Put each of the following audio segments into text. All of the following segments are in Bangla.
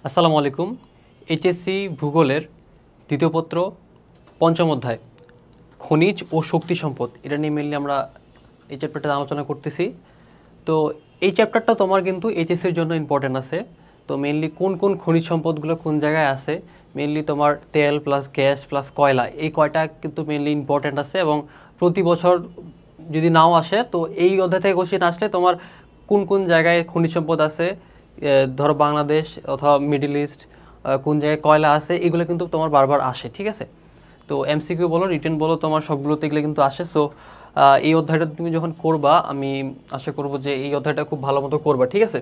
আসসালামু আলাইকুম। এইচএসসি ভূগোলের দ্বিতীয় পত্র পঞ্চম অধ্যায় খনিজ ও শক্তি সম্পদ, এটা নিয়ে মেনলি আমরা এই চ্যাপ্টারটা আলোচনা করতেছি। তো এই চ্যাপ্টারটা তোমার কিন্তু এইচএসসির জন্য ইম্পর্টেন্ট আছে। তো মেনলি কোন কোন খনিজ সম্পদগুলো কোন জায়গায় আছে, মেনলি তোমার তেল প্লাস গ্যাস প্লাস কয়লা, এই কয়টা কিন্তু মেনলি ইম্পর্টেন্ট আছে। এবং প্রতি বছর যদি নাও আসে তো এই অধ্যায় থেকে কোশ্চেন আসলে তোমার কোন কোন জায়গায় খনিজ সম্পদ আছে, ধরো বাংলাদেশ অথবা মিডল ইস্ট, কোন জায়গায় কয়লা আছে, এগুলো কিন্তু তোমার বারবার আসে, ঠিক আছে। তো এমসিকিউ বলো রিটেন বলো তোমার সবগুলোতে এগুলো কিন্তু আসে। সো এই অধ্যায়টা তুমি যখন করবা আমি আশা করব যে এই অধ্যায়টা খুব ভালো মতো করবা, ঠিক আছে।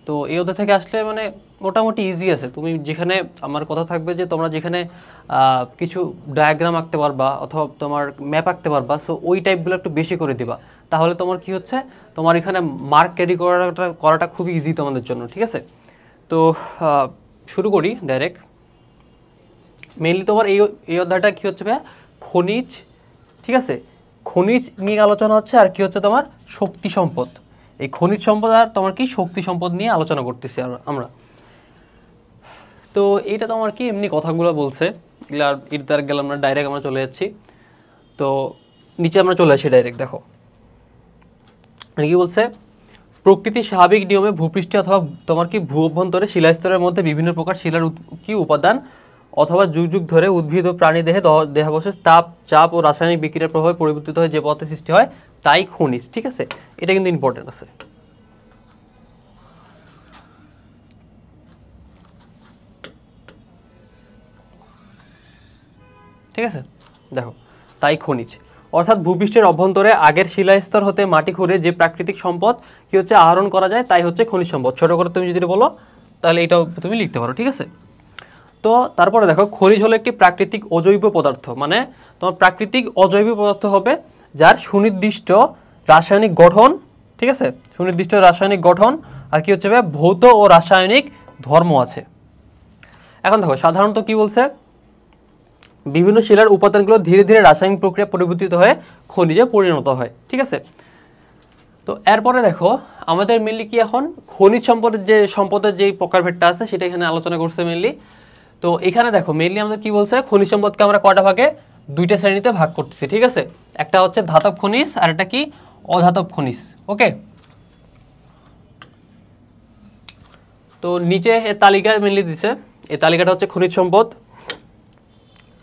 তো এই অধ্যায় থেকে আসলে মানে মোটামুটি ইজি আছে। তুমি যেখানে আমার কথা থাকবে যে তোমরা যেখানে কিছু ডায়াগ্রাম আঁকতে পারবা অথবা তোমার ম্যাপ আঁকতে পারবা, সো ওই টাইপগুলো একটু বেশি করে দিবা, তাহলে তোমার কি হচ্ছে তোমার এখানে মার্ক ক্যারি করাটা খুবই ইজি তোমাদের জন্য, ঠিক আছে। তো শুরু করি ডাইরেক্ট। মেইনলি তোমার এই অধ্যায়টা কী হচ্ছে ভাইয়া, খনিজ, ঠিক আছে। খনিজ নিয়ে আলোচনা হচ্ছে, আর কি হচ্ছে তোমার শক্তি সম্পদ। এই খনিজ সম্পদ আর তোমার কি শক্তি সম্পদ নিয়ে আলোচনা করতেছি আমরা। তো এইটা তোমার কি এমনি কথাগুলো বলছে, এগুলো আর এর গেলাম আমরা ডাইরেক্ট আমরা চলে যাচ্ছি। তো নিচে আমরা চলে আসি ডাইরেক্ট, দেখো কি বলছে। প্রকৃতির স্বাভাবিক নিয়মে ভূপৃষ্ঠে অথবা তোমার কি ভূ অভ্যন্তরে শিলাস্তরের মধ্যে বিভিন্ন প্রকার শিলার কি উপাদান অথবা যুগ যুগ ধরে উদ্ভিদ ও প্রাণী দেহাবশেষ তাপ চাপ ও রাসায়নিক বিক্রিয়ার প্রভাবে পরিবর্তিত হয়ে যে পদার্থের সৃষ্টি হয় তাই খনিজ, ঠিক আছে। এটা কিন্তু ইম্পর্টেন্ট আছে। ঠিক আছে, দেখো তাই খনিজ অর্থাৎ ভূপৃষ্ঠের অভ্যন্তরে আগের শিলাস্তর হতে মাটি খুঁড়ে যে প্রাকৃতিক সম্পদ কি হচ্ছে আহরণ করা যায় তাই হচ্ছে খনিজ সম্পদ। ছোট করে তুমি যদি বলো তাহলে এটাও তুমি লিখতে পারো, ঠিক আছে। তো তারপরে দেখো খনিজ হলো একটি প্রাকৃতিক অজৈব পদার্থ, মানে তোমার প্রাকৃতিক অজৈব পদার্থ হবে যার সুনির্দিষ্ট রাসায়নিক গঠন, ঠিক আছে, সুনির্দিষ্ট রাসায়নিক গঠন আর কি হচ্ছে ভৌত ও রাসায়নিক ধর্ম আছে। এখন দেখো সাধারণত কি বলছে, বিভিন্ন শিলার উপাদানগুলো ধীরে ধীরে রাসায়নিক প্রক্রিয়া পরিবর্তিত হয়ে খনিজে পরিণত হয়, ঠিক আছে। তো এরপরে দেখো আমাদের মেনলি কি এখন খনিজ সম্পদের যে প্রকারভেদটা আছে সেটা এখানে আলোচনা করছে মেনলি। তো এখানে দেখো মেইনলি আমাদের কি বলছে, খনিজ সম্পদকে আমরা কয়টা ভাগে দুইটা শ্রেণীতে ভাগ করতেছি, ঠিক আছে। একটা হচ্ছে ধাতব খনিজ আর একটা কি অধাতব খনিজ, ওকে। তো নিচে এর তালিকা মেনলি দিছে, এই তালিকাটা হচ্ছে খনিজ সম্পদ।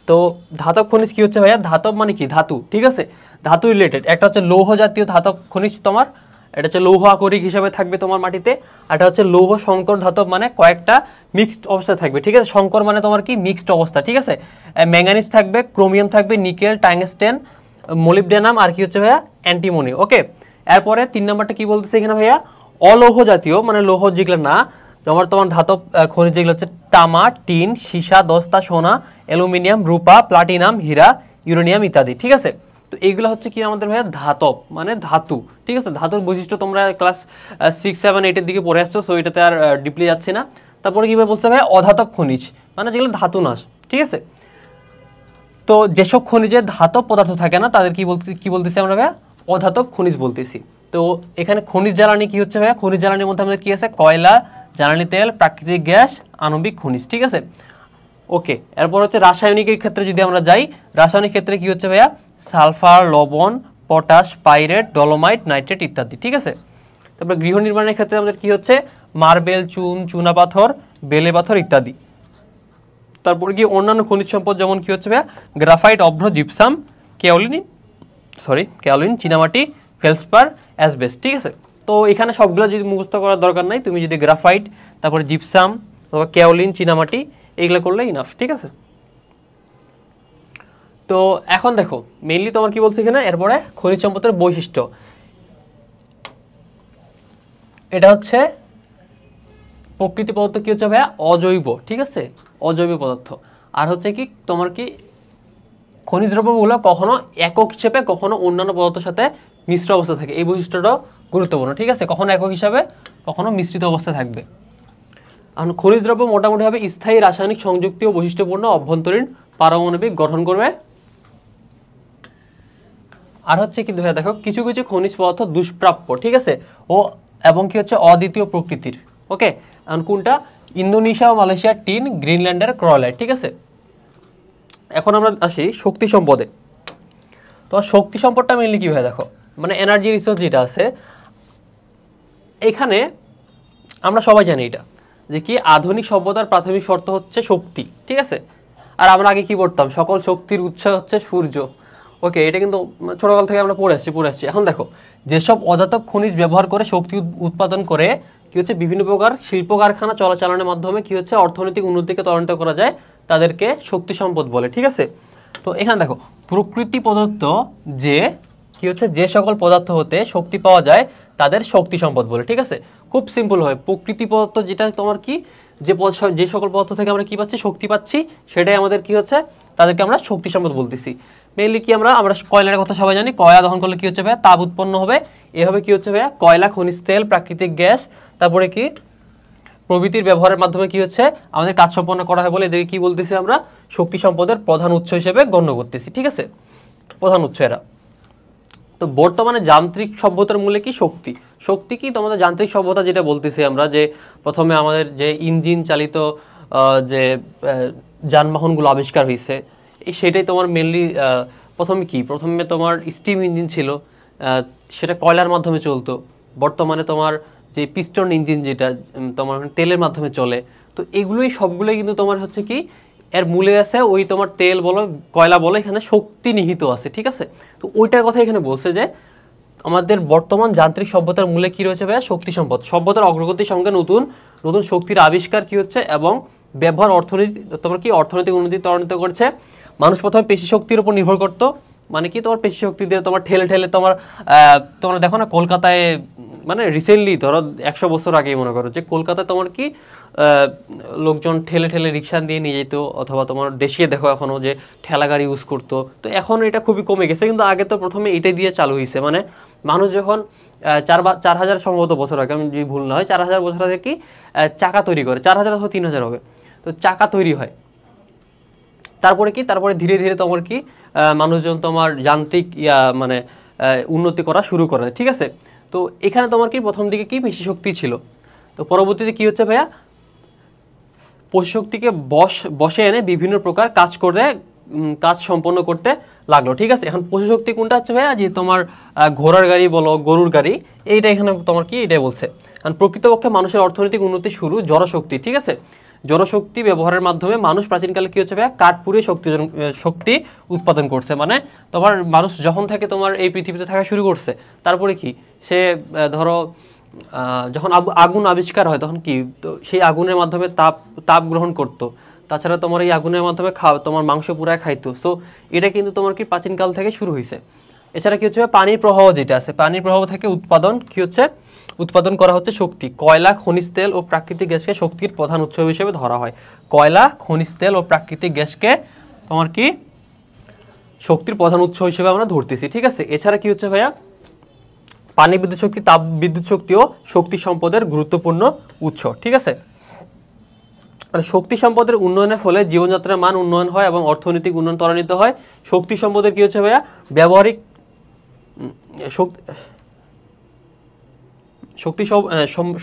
তো ধাতব খনিজ কি হচ্ছে ভাইয়া, ধাতব মানে কি ধাতু, ঠিক আছে, ধাতু রিলেটেড। একটা হচ্ছে লৌহ জাতীয় ধাতব খনিজ তোমার, এটা হচ্ছে লৌহ আকরিক হিসাবে থাকবে তোমার মাটিতে। আর এটা হচ্ছে লৌহ সংকর ধাতব, মানে কয়েকটা মিক্সড অবস্থায় থাকবে, ঠিক আছে। সংকর মানে তোমার কি মিক্সড অবস্থা, ঠিক আছে। ম্যাঙ্গানিজ থাকবে, ক্রোমিয়াম থাকবে, নিকেল, টাংস্টেন, মোলিবডেনাম আর কি হচ্ছে ভাইয়া অ্যান্টিমনি, ওকে। এরপরে 3 নম্বরটা কি বলতেছে এখানে ভাইয়া, অলৌহ জাতীয়, মানে লৌহ যেগুলো না তোমার ধাতব খনিজ যেগুলো হচ্ছে তামা, টিন, সীসা, দস্তা, সোনা, অ্যালুমিনিয়াম, রূপা, প্লাটিনাম, হীরা, ইউরেনিয়াম ইত্যাদি, ঠিক আছে। তো এইগুলো হচ্ছে কি আমাদের ভাইয়া ধাতব, মানে ধাতু, ঠিক আছে। ধাতুর বৈশিষ্ট্য তোমরা ক্লাস 6, 7, 8 দিকে পড়ে আসছো, সো এটাতে আর ডিপলি যাচ্ছে না। তারপরে কীভাবে বলছে ভাইয়া অধাতব খনিজ, মানে যেগুলো ধাতু না, ঠিক আছে। তো যেসব খনিজে ধাতব পদার্থ থাকে না তাদের কি বলতেছি আমরা ভাইয়া অধাতব খনিজ বলতেছি। তো এখানে খনিজ জ্বালানি কি হচ্ছে ভাইয়া, খনিজ জ্বালানির মধ্যে আমাদের কি আছে, কয়লা, জ্বালানি তেল, প্রাকৃতিক গ্যাস, আণবিক খনিজ, ঠিক আছে, ওকে। এরপর হচ্ছে রাসায়নিকের ক্ষেত্রে যদি আমরা যাই, রাসায়নিক ক্ষেত্রে কি হচ্ছে ভাইয়া সালফার, লবণ, পটাশ, পাইরেট, ডলোমাইট, নাইট্রেট ইত্যাদি, ঠিক আছে। তারপর গৃহ নির্মাণের ক্ষেত্রে আমাদের কি হচ্ছে মার্বেল, চুনা পাথর, বেলে পাথর ইত্যাদি। তারপর কি অন্যান্য খনিজ সম্পদ যেমন কি হচ্ছে ভাইয়া গ্রাফাইট, অভ্র, জিপসাম, কেওলিন, চীনামাটি, ফেলসপার, অ্যাসবেস্ট, ঠিক আছে। তো এখানে সবগুলো যদি মুখস্থ করার দরকার নাই, তুমি যদি গ্রাফাইট, তারপরে জিপসাম, তারপর কেওলিন, চীনামাটি এইগুলো করলে ইনাফ, ঠিক আছে। তো এখন দেখো মেইনলি তোমার কি বলছে এখানে, এরপরে খনিজ সম্পদের বৈশিষ্ট্য। এটা হচ্ছে প্রকৃতি পদার্থ কি হচ্ছে ভাইয়া অজৈব, ঠিক আছে, অজৈব পদার্থ। আর হচ্ছে কি তোমার কি খনিজ দ্রব্যগুলো কখনো একক হিসেবে কখনো অন্যান্য পদার্থের সাথে মিশ্র অবস্থা থাকে, এই বৈশিষ্ট্যটাও গুরুত্বপূর্ণ, ঠিক আছে। কখনো একক হিসাবে কখনো মিশ্রিত অবস্থায় থাকবে। আর খনিজ দ্রব্য মোটামুটিভাবে স্থায়ী রাসায়নিক সংযুক্তি ও বৈশিষ্ট্যপূর্ণ অভ্যন্তরীণ পারমাণবিক গঠন করবে। আর হচ্ছে কিন্তু ভাইয়া দেখো কিছু কিছু খনিজ পদার্থ দুষ্প্রাপ্য, ঠিক আছে, এবং কি হচ্ছে অদ্বিতীয় প্রকৃতির, ওকে। এখন কোনটা ইন্দোনেশিয়া ও মালয়েশিয়ার টিন, গ্রিনল্যান্ডের ক্রয়লাইট। ঠিক আছে, এখন আমরা আসি শক্তি সম্পদে। তো শক্তি সম্পদটা মেনলি কী হয় দেখো, মানে এনার্জি রিসোর্স যেটা আছে এখানে আমরা সবাই জানি এটা যে কি আধুনিক সভ্যতার প্রাথমিক শর্ত হচ্ছে শক্তি। ঠিক আছে, আর আমরা আগে কি পড়তাম, সকল শক্তির উৎস হচ্ছে সূর্য। ওকে, এটা কিন্তু ছোটকাল থেকে আমরা পড়ে আসছি। এখন দেখো, যেসব অজাতক খনিজ ব্যবহার করে শক্তি উৎপাদন করে কি হচ্ছে বিভিন্ন প্রকার শিল্প কারখানা চলাচলের মাধ্যমে কি হচ্ছে অর্থনৈতিক উন্নতিকে ত্বরান্বিত করা যায়, তাদেরকে শক্তি সম্পদ বলে। ঠিক আছে, তো এখানে দেখো প্রকৃতি প্রদত্ত যে কি হচ্ছে যে সকল পদার্থ হতে শক্তি পাওয়া যায় তাদের শক্তি সম্পদ বলে। ঠিক আছে, খুব সিম্পল হয়, প্রকৃতি প্রদত্ত যেটা তোমার কি যে সকল পদার্থ থেকে আমরা কি পাচ্ছি, শক্তি পাচ্ছি, সেটাই আমাদের কি হচ্ছে তাদেরকে আমরা শক্তি সম্পদ বলতেছি। মেইনলি কি আমরা কয়লার কথা সবাই জানি, কয়লা দহন করলে কি হচ্ছে ভাইয়া, তাপ উৎপন্ন হবে। এভাবে কি হচ্ছে ভাইয়া, কয়লা, খনিজ তেল, প্রাকৃতিক গ্যাস, তারপরে কি প্রভৃতির ব্যবহারের মাধ্যমে কি হচ্ছে আমাদের কাজ সম্পন্ন করা হয় বলে এদেরকে কি বলতেছি আমরা, শক্তি সম্পদের প্রধান উৎস হিসেবে গণ্য করতেছি। ঠিক আছে, প্রধান উৎস এরা। তো বর্তমানে যান্ত্রিক সভ্যতার মূলে কি শক্তি, শক্তি কি তোমাদের যান্ত্রিক সভ্যতা যেটা বলতেছি আমরা, যে প্রথমে আমাদের যে ইঞ্জিন চালিত যে যানবাহনগুলো আবিষ্কার হয়েছে, সেটাই তোমার মেনলি প্রথমে তোমার স্টিম ইঞ্জিন ছিল, সেটা কয়লার মাধ্যমে চলতো। বর্তমানে তোমার যে পিস্টন ইঞ্জিন যেটা তোমার তেলের মাধ্যমে চলে। তো এগুলোই সবগুলোই কিন্তু তোমার হচ্ছে কি এর মূলে আছে ওই তোমার তেল বলো, কয়লা বলো, এখানে শক্তি নিহিত আছে। ঠিক আছে, তো ওইটার কথা এখানে বলছে যে আমাদের বর্তমান যান্ত্রিক সভ্যতার মূলে কি রয়েছে ভাইয়া, শক্তি সম্পদ। সভ্যতার অগ্রগতির সঙ্গে নতুন নতুন শক্তির আবিষ্কার কি হচ্ছে এবং ব্যবহার অর্থনৈতিক উন্নতি ত্বরান্বিত করছে। মানুষ প্রথমে পেশি শক্তির উপর নির্ভর করতো, মানে কি তোমার পেশি শক্তি দিয়ে তোমার ঠেলে তোমরা দেখো না কলকাতায়, মানে রিসেন্টলি ধরো 100 বছর আগেই মনে করো যে কলকাতায় তোমার কি লোকজন ঠেলে রিক্সা দিয়ে নিয়ে যেত, অথবা তোমার দেশে দেখো এখনও যে ঠেলা গাড়ি ইউজ করতো। তো এখন এটা খুবই কমে গেছে, কিন্তু আগে তো প্রথমে এটাই দিয়ে চালু হয়েছে। মানে মানুষ যখন 4,000 সম্ভবত বছর আগে, আমি যদি ভুল না হয়, 4,000 বছর আগে কি চাকা তৈরি করে, 4,000 অথবা 3,000 হবে, তো চাকা তৈরি হয়। তারপরে ধীরে ধীরে তোমার কি মানুষজন তোমার যান্ত্রিক উন্নতি করা শুরু করে। ঠিক আছে, তো এখানে তোমার কি প্রথম দিকে কি পেশি শক্তি ছিল, তো পরবর্তীতে কি হচ্ছে ভাইয়া, পেশি শক্তিকে বসে এনে বিভিন্ন প্রকার কাজ সম্পন্ন করতে লাগলো। ঠিক আছে, এখন পেশি শক্তি কোনটা হচ্ছে ভাইয়া, যে তোমার ঘোড়ার গাড়ি বলো, গরুর গাড়ি, এইটা এখানে তোমার কি এটাই বলছে। কারণ প্রকৃতপক্ষে মানুষের অর্থনৈতিক উন্নতি শুরু জড়শক্তি। ঠিক আছে, জড়শক্তি ব্যবহারের মাধ্যমে মানুষ প্রাচীনকালে কি হচ্ছে ভাইয়া, কাঠ পুড়িয়ে শক্তি উৎপাদন করছে। মানে তোমার মানুষ যখন থেকে তোমার এই পৃথিবীতে থাকা শুরু করছে, তারপরে কি সে ধরো যখন আগুন আবিষ্কার হয় তখন কি, তো সেই আগুনের মাধ্যমে তাপ গ্রহণ করতো। তাছাড়া তোমার এই আগুনের মাধ্যমে তোমার মাংস পুরায় খাইতো। সো এটা কিন্তু তোমার কি প্রাচীনকাল থেকে শুরু হয়েছে। এছাড়া কি হচ্ছে পানির প্রবাহ যেটা আছে, পানির প্রবাহ থেকে উৎপাদন করা হচ্ছে শক্তি। কয়লা, খনিজ তেল ও প্রাকৃতিক গ্যাসকে শক্তির প্রধান উৎস হিসেবে ধরা হয়। কয়লা, খনিজ তেল ও প্রাকৃতিক গ্যাসকে তোমার কি শক্তির প্রধান উৎস হিসেবে আমরা ধরতেছি। ঠিক আছে, এছাড়া কি হচ্ছে ভাইয়া, পানি বিদ্যুৎ শক্তি, তাপ বিদ্যুৎ শক্তিও শক্তি সম্পদের গুরুত্বপূর্ণ উৎস। ঠিক আছে, মানে শক্তি সম্পদের উন্নয়নের ফলে জীবনযাত্রার মান উন্নয়ন হয় এবং অর্থনৈতিক উন্নয়ন ত্বরান্বিত হয়। শক্তি সম্পদের কি হচ্ছে ভাইয়া,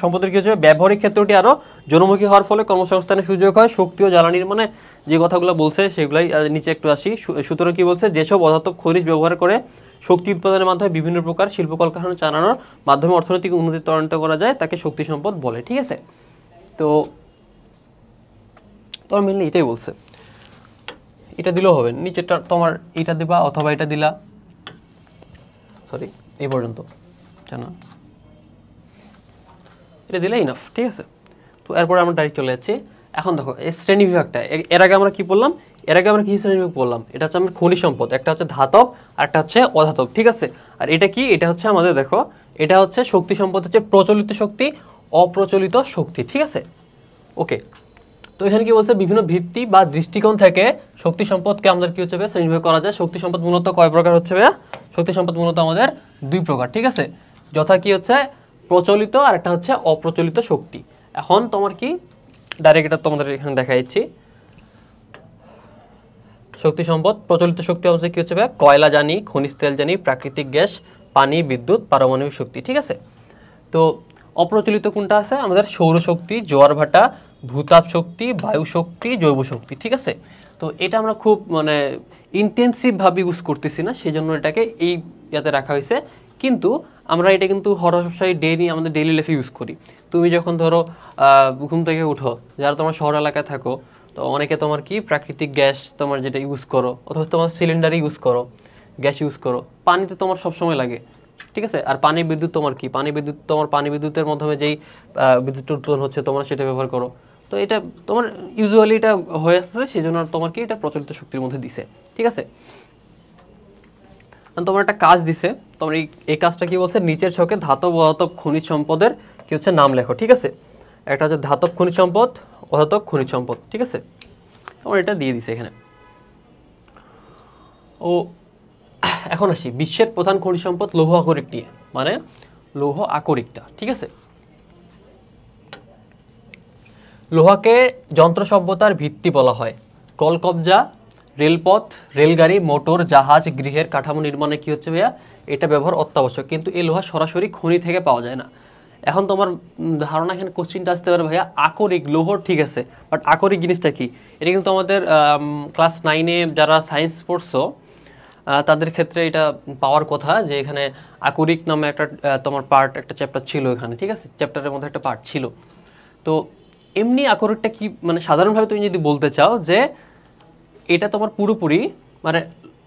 সম্পদের কি হচ্ছে ব্যবহারিক ক্ষেত্রটি আরো জনমুখী হওয়ার ফলে কর্মসংস্থানের সুযোগ হয়। শক্তি ও জ্বালানির মানে যে কথাগুলো বলছে সেগুলাই নিচে একটু আসি। সুতরাং কি বলছে, যেসব অধাতব খনিজ ব্যবহার করে শক্তি উৎপাদনের মাধ্যমে বিভিন্ন প্রকার শিল্প কলকারখানা চালানোর মাধ্যমে অর্থনৈতিক উন্নতি ত্বরান্বিত করা যায়, তাকে শক্তি সম্পদ বলে। ঠিক আছে, তো তোমার মেনলি এটাই বলছে। এটা দিলেও হবে, নিচেরটা তোমার এটা দিবা অথবা এটা দিলা, সরি এই পর্যন্ত জানা, এটা দিলে ইনাফ। ঠিক আছে, তো এরপরে আমরা ডাইরেক্ট চলে যাচ্ছি। এখন দেখো এই শ্রেণী বিভাগটা, এর আগে আমরা কি বললাম, কি শ্রেণী বিভাগ বললাম, এটা হচ্ছে আমরা খনিজ সম্পদ, একটা হচ্ছে ধাতব আর একটা হচ্ছে অধাতব। ঠিক আছে, আর এটা কি, এটা হচ্ছে আমাদের দেখো, এটা হচ্ছে শক্তি সম্পদ, হচ্ছে প্রচলিত শক্তি, অপ্রচলিত শক্তি। ঠিক আছে, ওকে। তো এখানে কি বলছে, বিভিন্ন ভিত্তি বা দৃষ্টিকোণ থেকে শক্তি সম্পদকে আমাদের কি হচ্ছে ভাইয়া শ্রেণীবিভাগ করা যায়। শক্তি সম্পদ মূলত কয় প্রকার হচ্ছে ভাইয়া, শক্তি সম্পদ মূলত আমাদের 2 প্রকার। ঠিক আছে, যথা কি হচ্ছে প্রচলিত আর একটা হচ্ছে অপ্রচলিত শক্তি। এখন তোমার কি ডাইরেক্ট এটা তোমাদের এখানে দেখা দিচ্ছি। শক্তি সম্পদ প্রচলিত শক্তি হচ্ছে কি হচ্ছে ভাইয়া, কয়লা জানি, খনিজ তেল জানি, প্রাকৃতিক গ্যাস, পানি, বিদ্যুৎ, পারমাণবিক শক্তি। ঠিক আছে, তো অপ্রচলিত কোনটা আছে আমাদের, সৌরশক্তি, জোয়ার ভাটা, ভূতাপ শক্তি, বায়ু শক্তি, জৈব শক্তি, ঠিক আছে। তো এটা আমরা খুব মানে ইন্টেন্সিভভাবে ইউজ করতেছি না, সেই জন্য এটাকে এই ইয়াতে রাখা হয়েছে। কিন্তু আমরা এটা কিন্তু হরহামেশাই আমাদের ডেইলি লাইফে ইউজ করি। তুমি যখন ধরো ঘুম থেকে উঠো, যারা তোমার শহর এলাকায় থাকো, তো অনেকে তোমার কি প্রাকৃতিক গ্যাস তোমার যেটা ইউজ করো, অথবা তোমার সিলিন্ডারে ইউজ করো, গ্যাস ইউজ করো। পানিতে তোমার সবসময় লাগে, ঠিক আছে। আর পানি বিদ্যুৎ তোমার কি, পানি বিদ্যুতের মাধ্যমে যেই বিদ্যুৎ উৎপন্ন হচ্ছে তোমরা সেটা ব্যবহার করো। তো এটা তোমার ইউজুয়ালি এটা হয়ে আসতেছে, সেই জন্য তোমার কি এটা প্রচলিত শক্তির মধ্যে দিছে, ঠিক আছে। তোমার একটা কাজ দিছে, তোমার এই কাজটা কি বলছে, নিচের ছকে ধাতব অধাতব খনিজ সম্পদের কি হচ্ছে নাম লেখো, ঠিক আছে। একটা হচ্ছে ধাতব খনিজ সম্পদ, অধাতব খনিজ সম্পদ, ঠিক আছে। তোমার এটা দিয়ে দিছে এখানে। ও এখন আসি বিশ্বের প্রধান খনিজ সম্পদ লৌহ আকরিক নিয়ে, মানে লৌহ আকরিকটা, ঠিক আছে। লোহাকে যন্ত্র সভ্যতার ভিত্তি বলা হয়। কলকবজা, রেলপথ, রেলগাড়ি, মোটর, জাহাজ, গৃহের কাঠামো নির্মাণে কি হচ্ছে ভাইয়া, এটা ব্যবহার অত্যাবশ্যক। কিন্তু এই লোহা সরাসরি খনি থেকে পাওয়া যায় না। এখন তোমার ধারণা এখানে কোশ্চিনটা আসতে পারে ভাইয়া, আকরিক লৌহ ঠিক আছে, বাট আকরিক জিনিসটা কি? এটা কিন্তু আমাদের ক্লাস 9-এ যারা সায়েন্স পড়ছো তাদের ক্ষেত্রে এটা পাওয়ার কথা, যে এখানে আকরিক নামে একটা তোমার পার্ট, একটা চ্যাপ্টার ছিল এখানে, ঠিক আছে। চ্যাপ্টারের মধ্যে একটা পার্ট ছিল। তো এমনি আকরিকটা কি, মানে সাধারণভাবে তুমি যদি বলতে চাও যে এটা তোমার পুরোপুরি মানে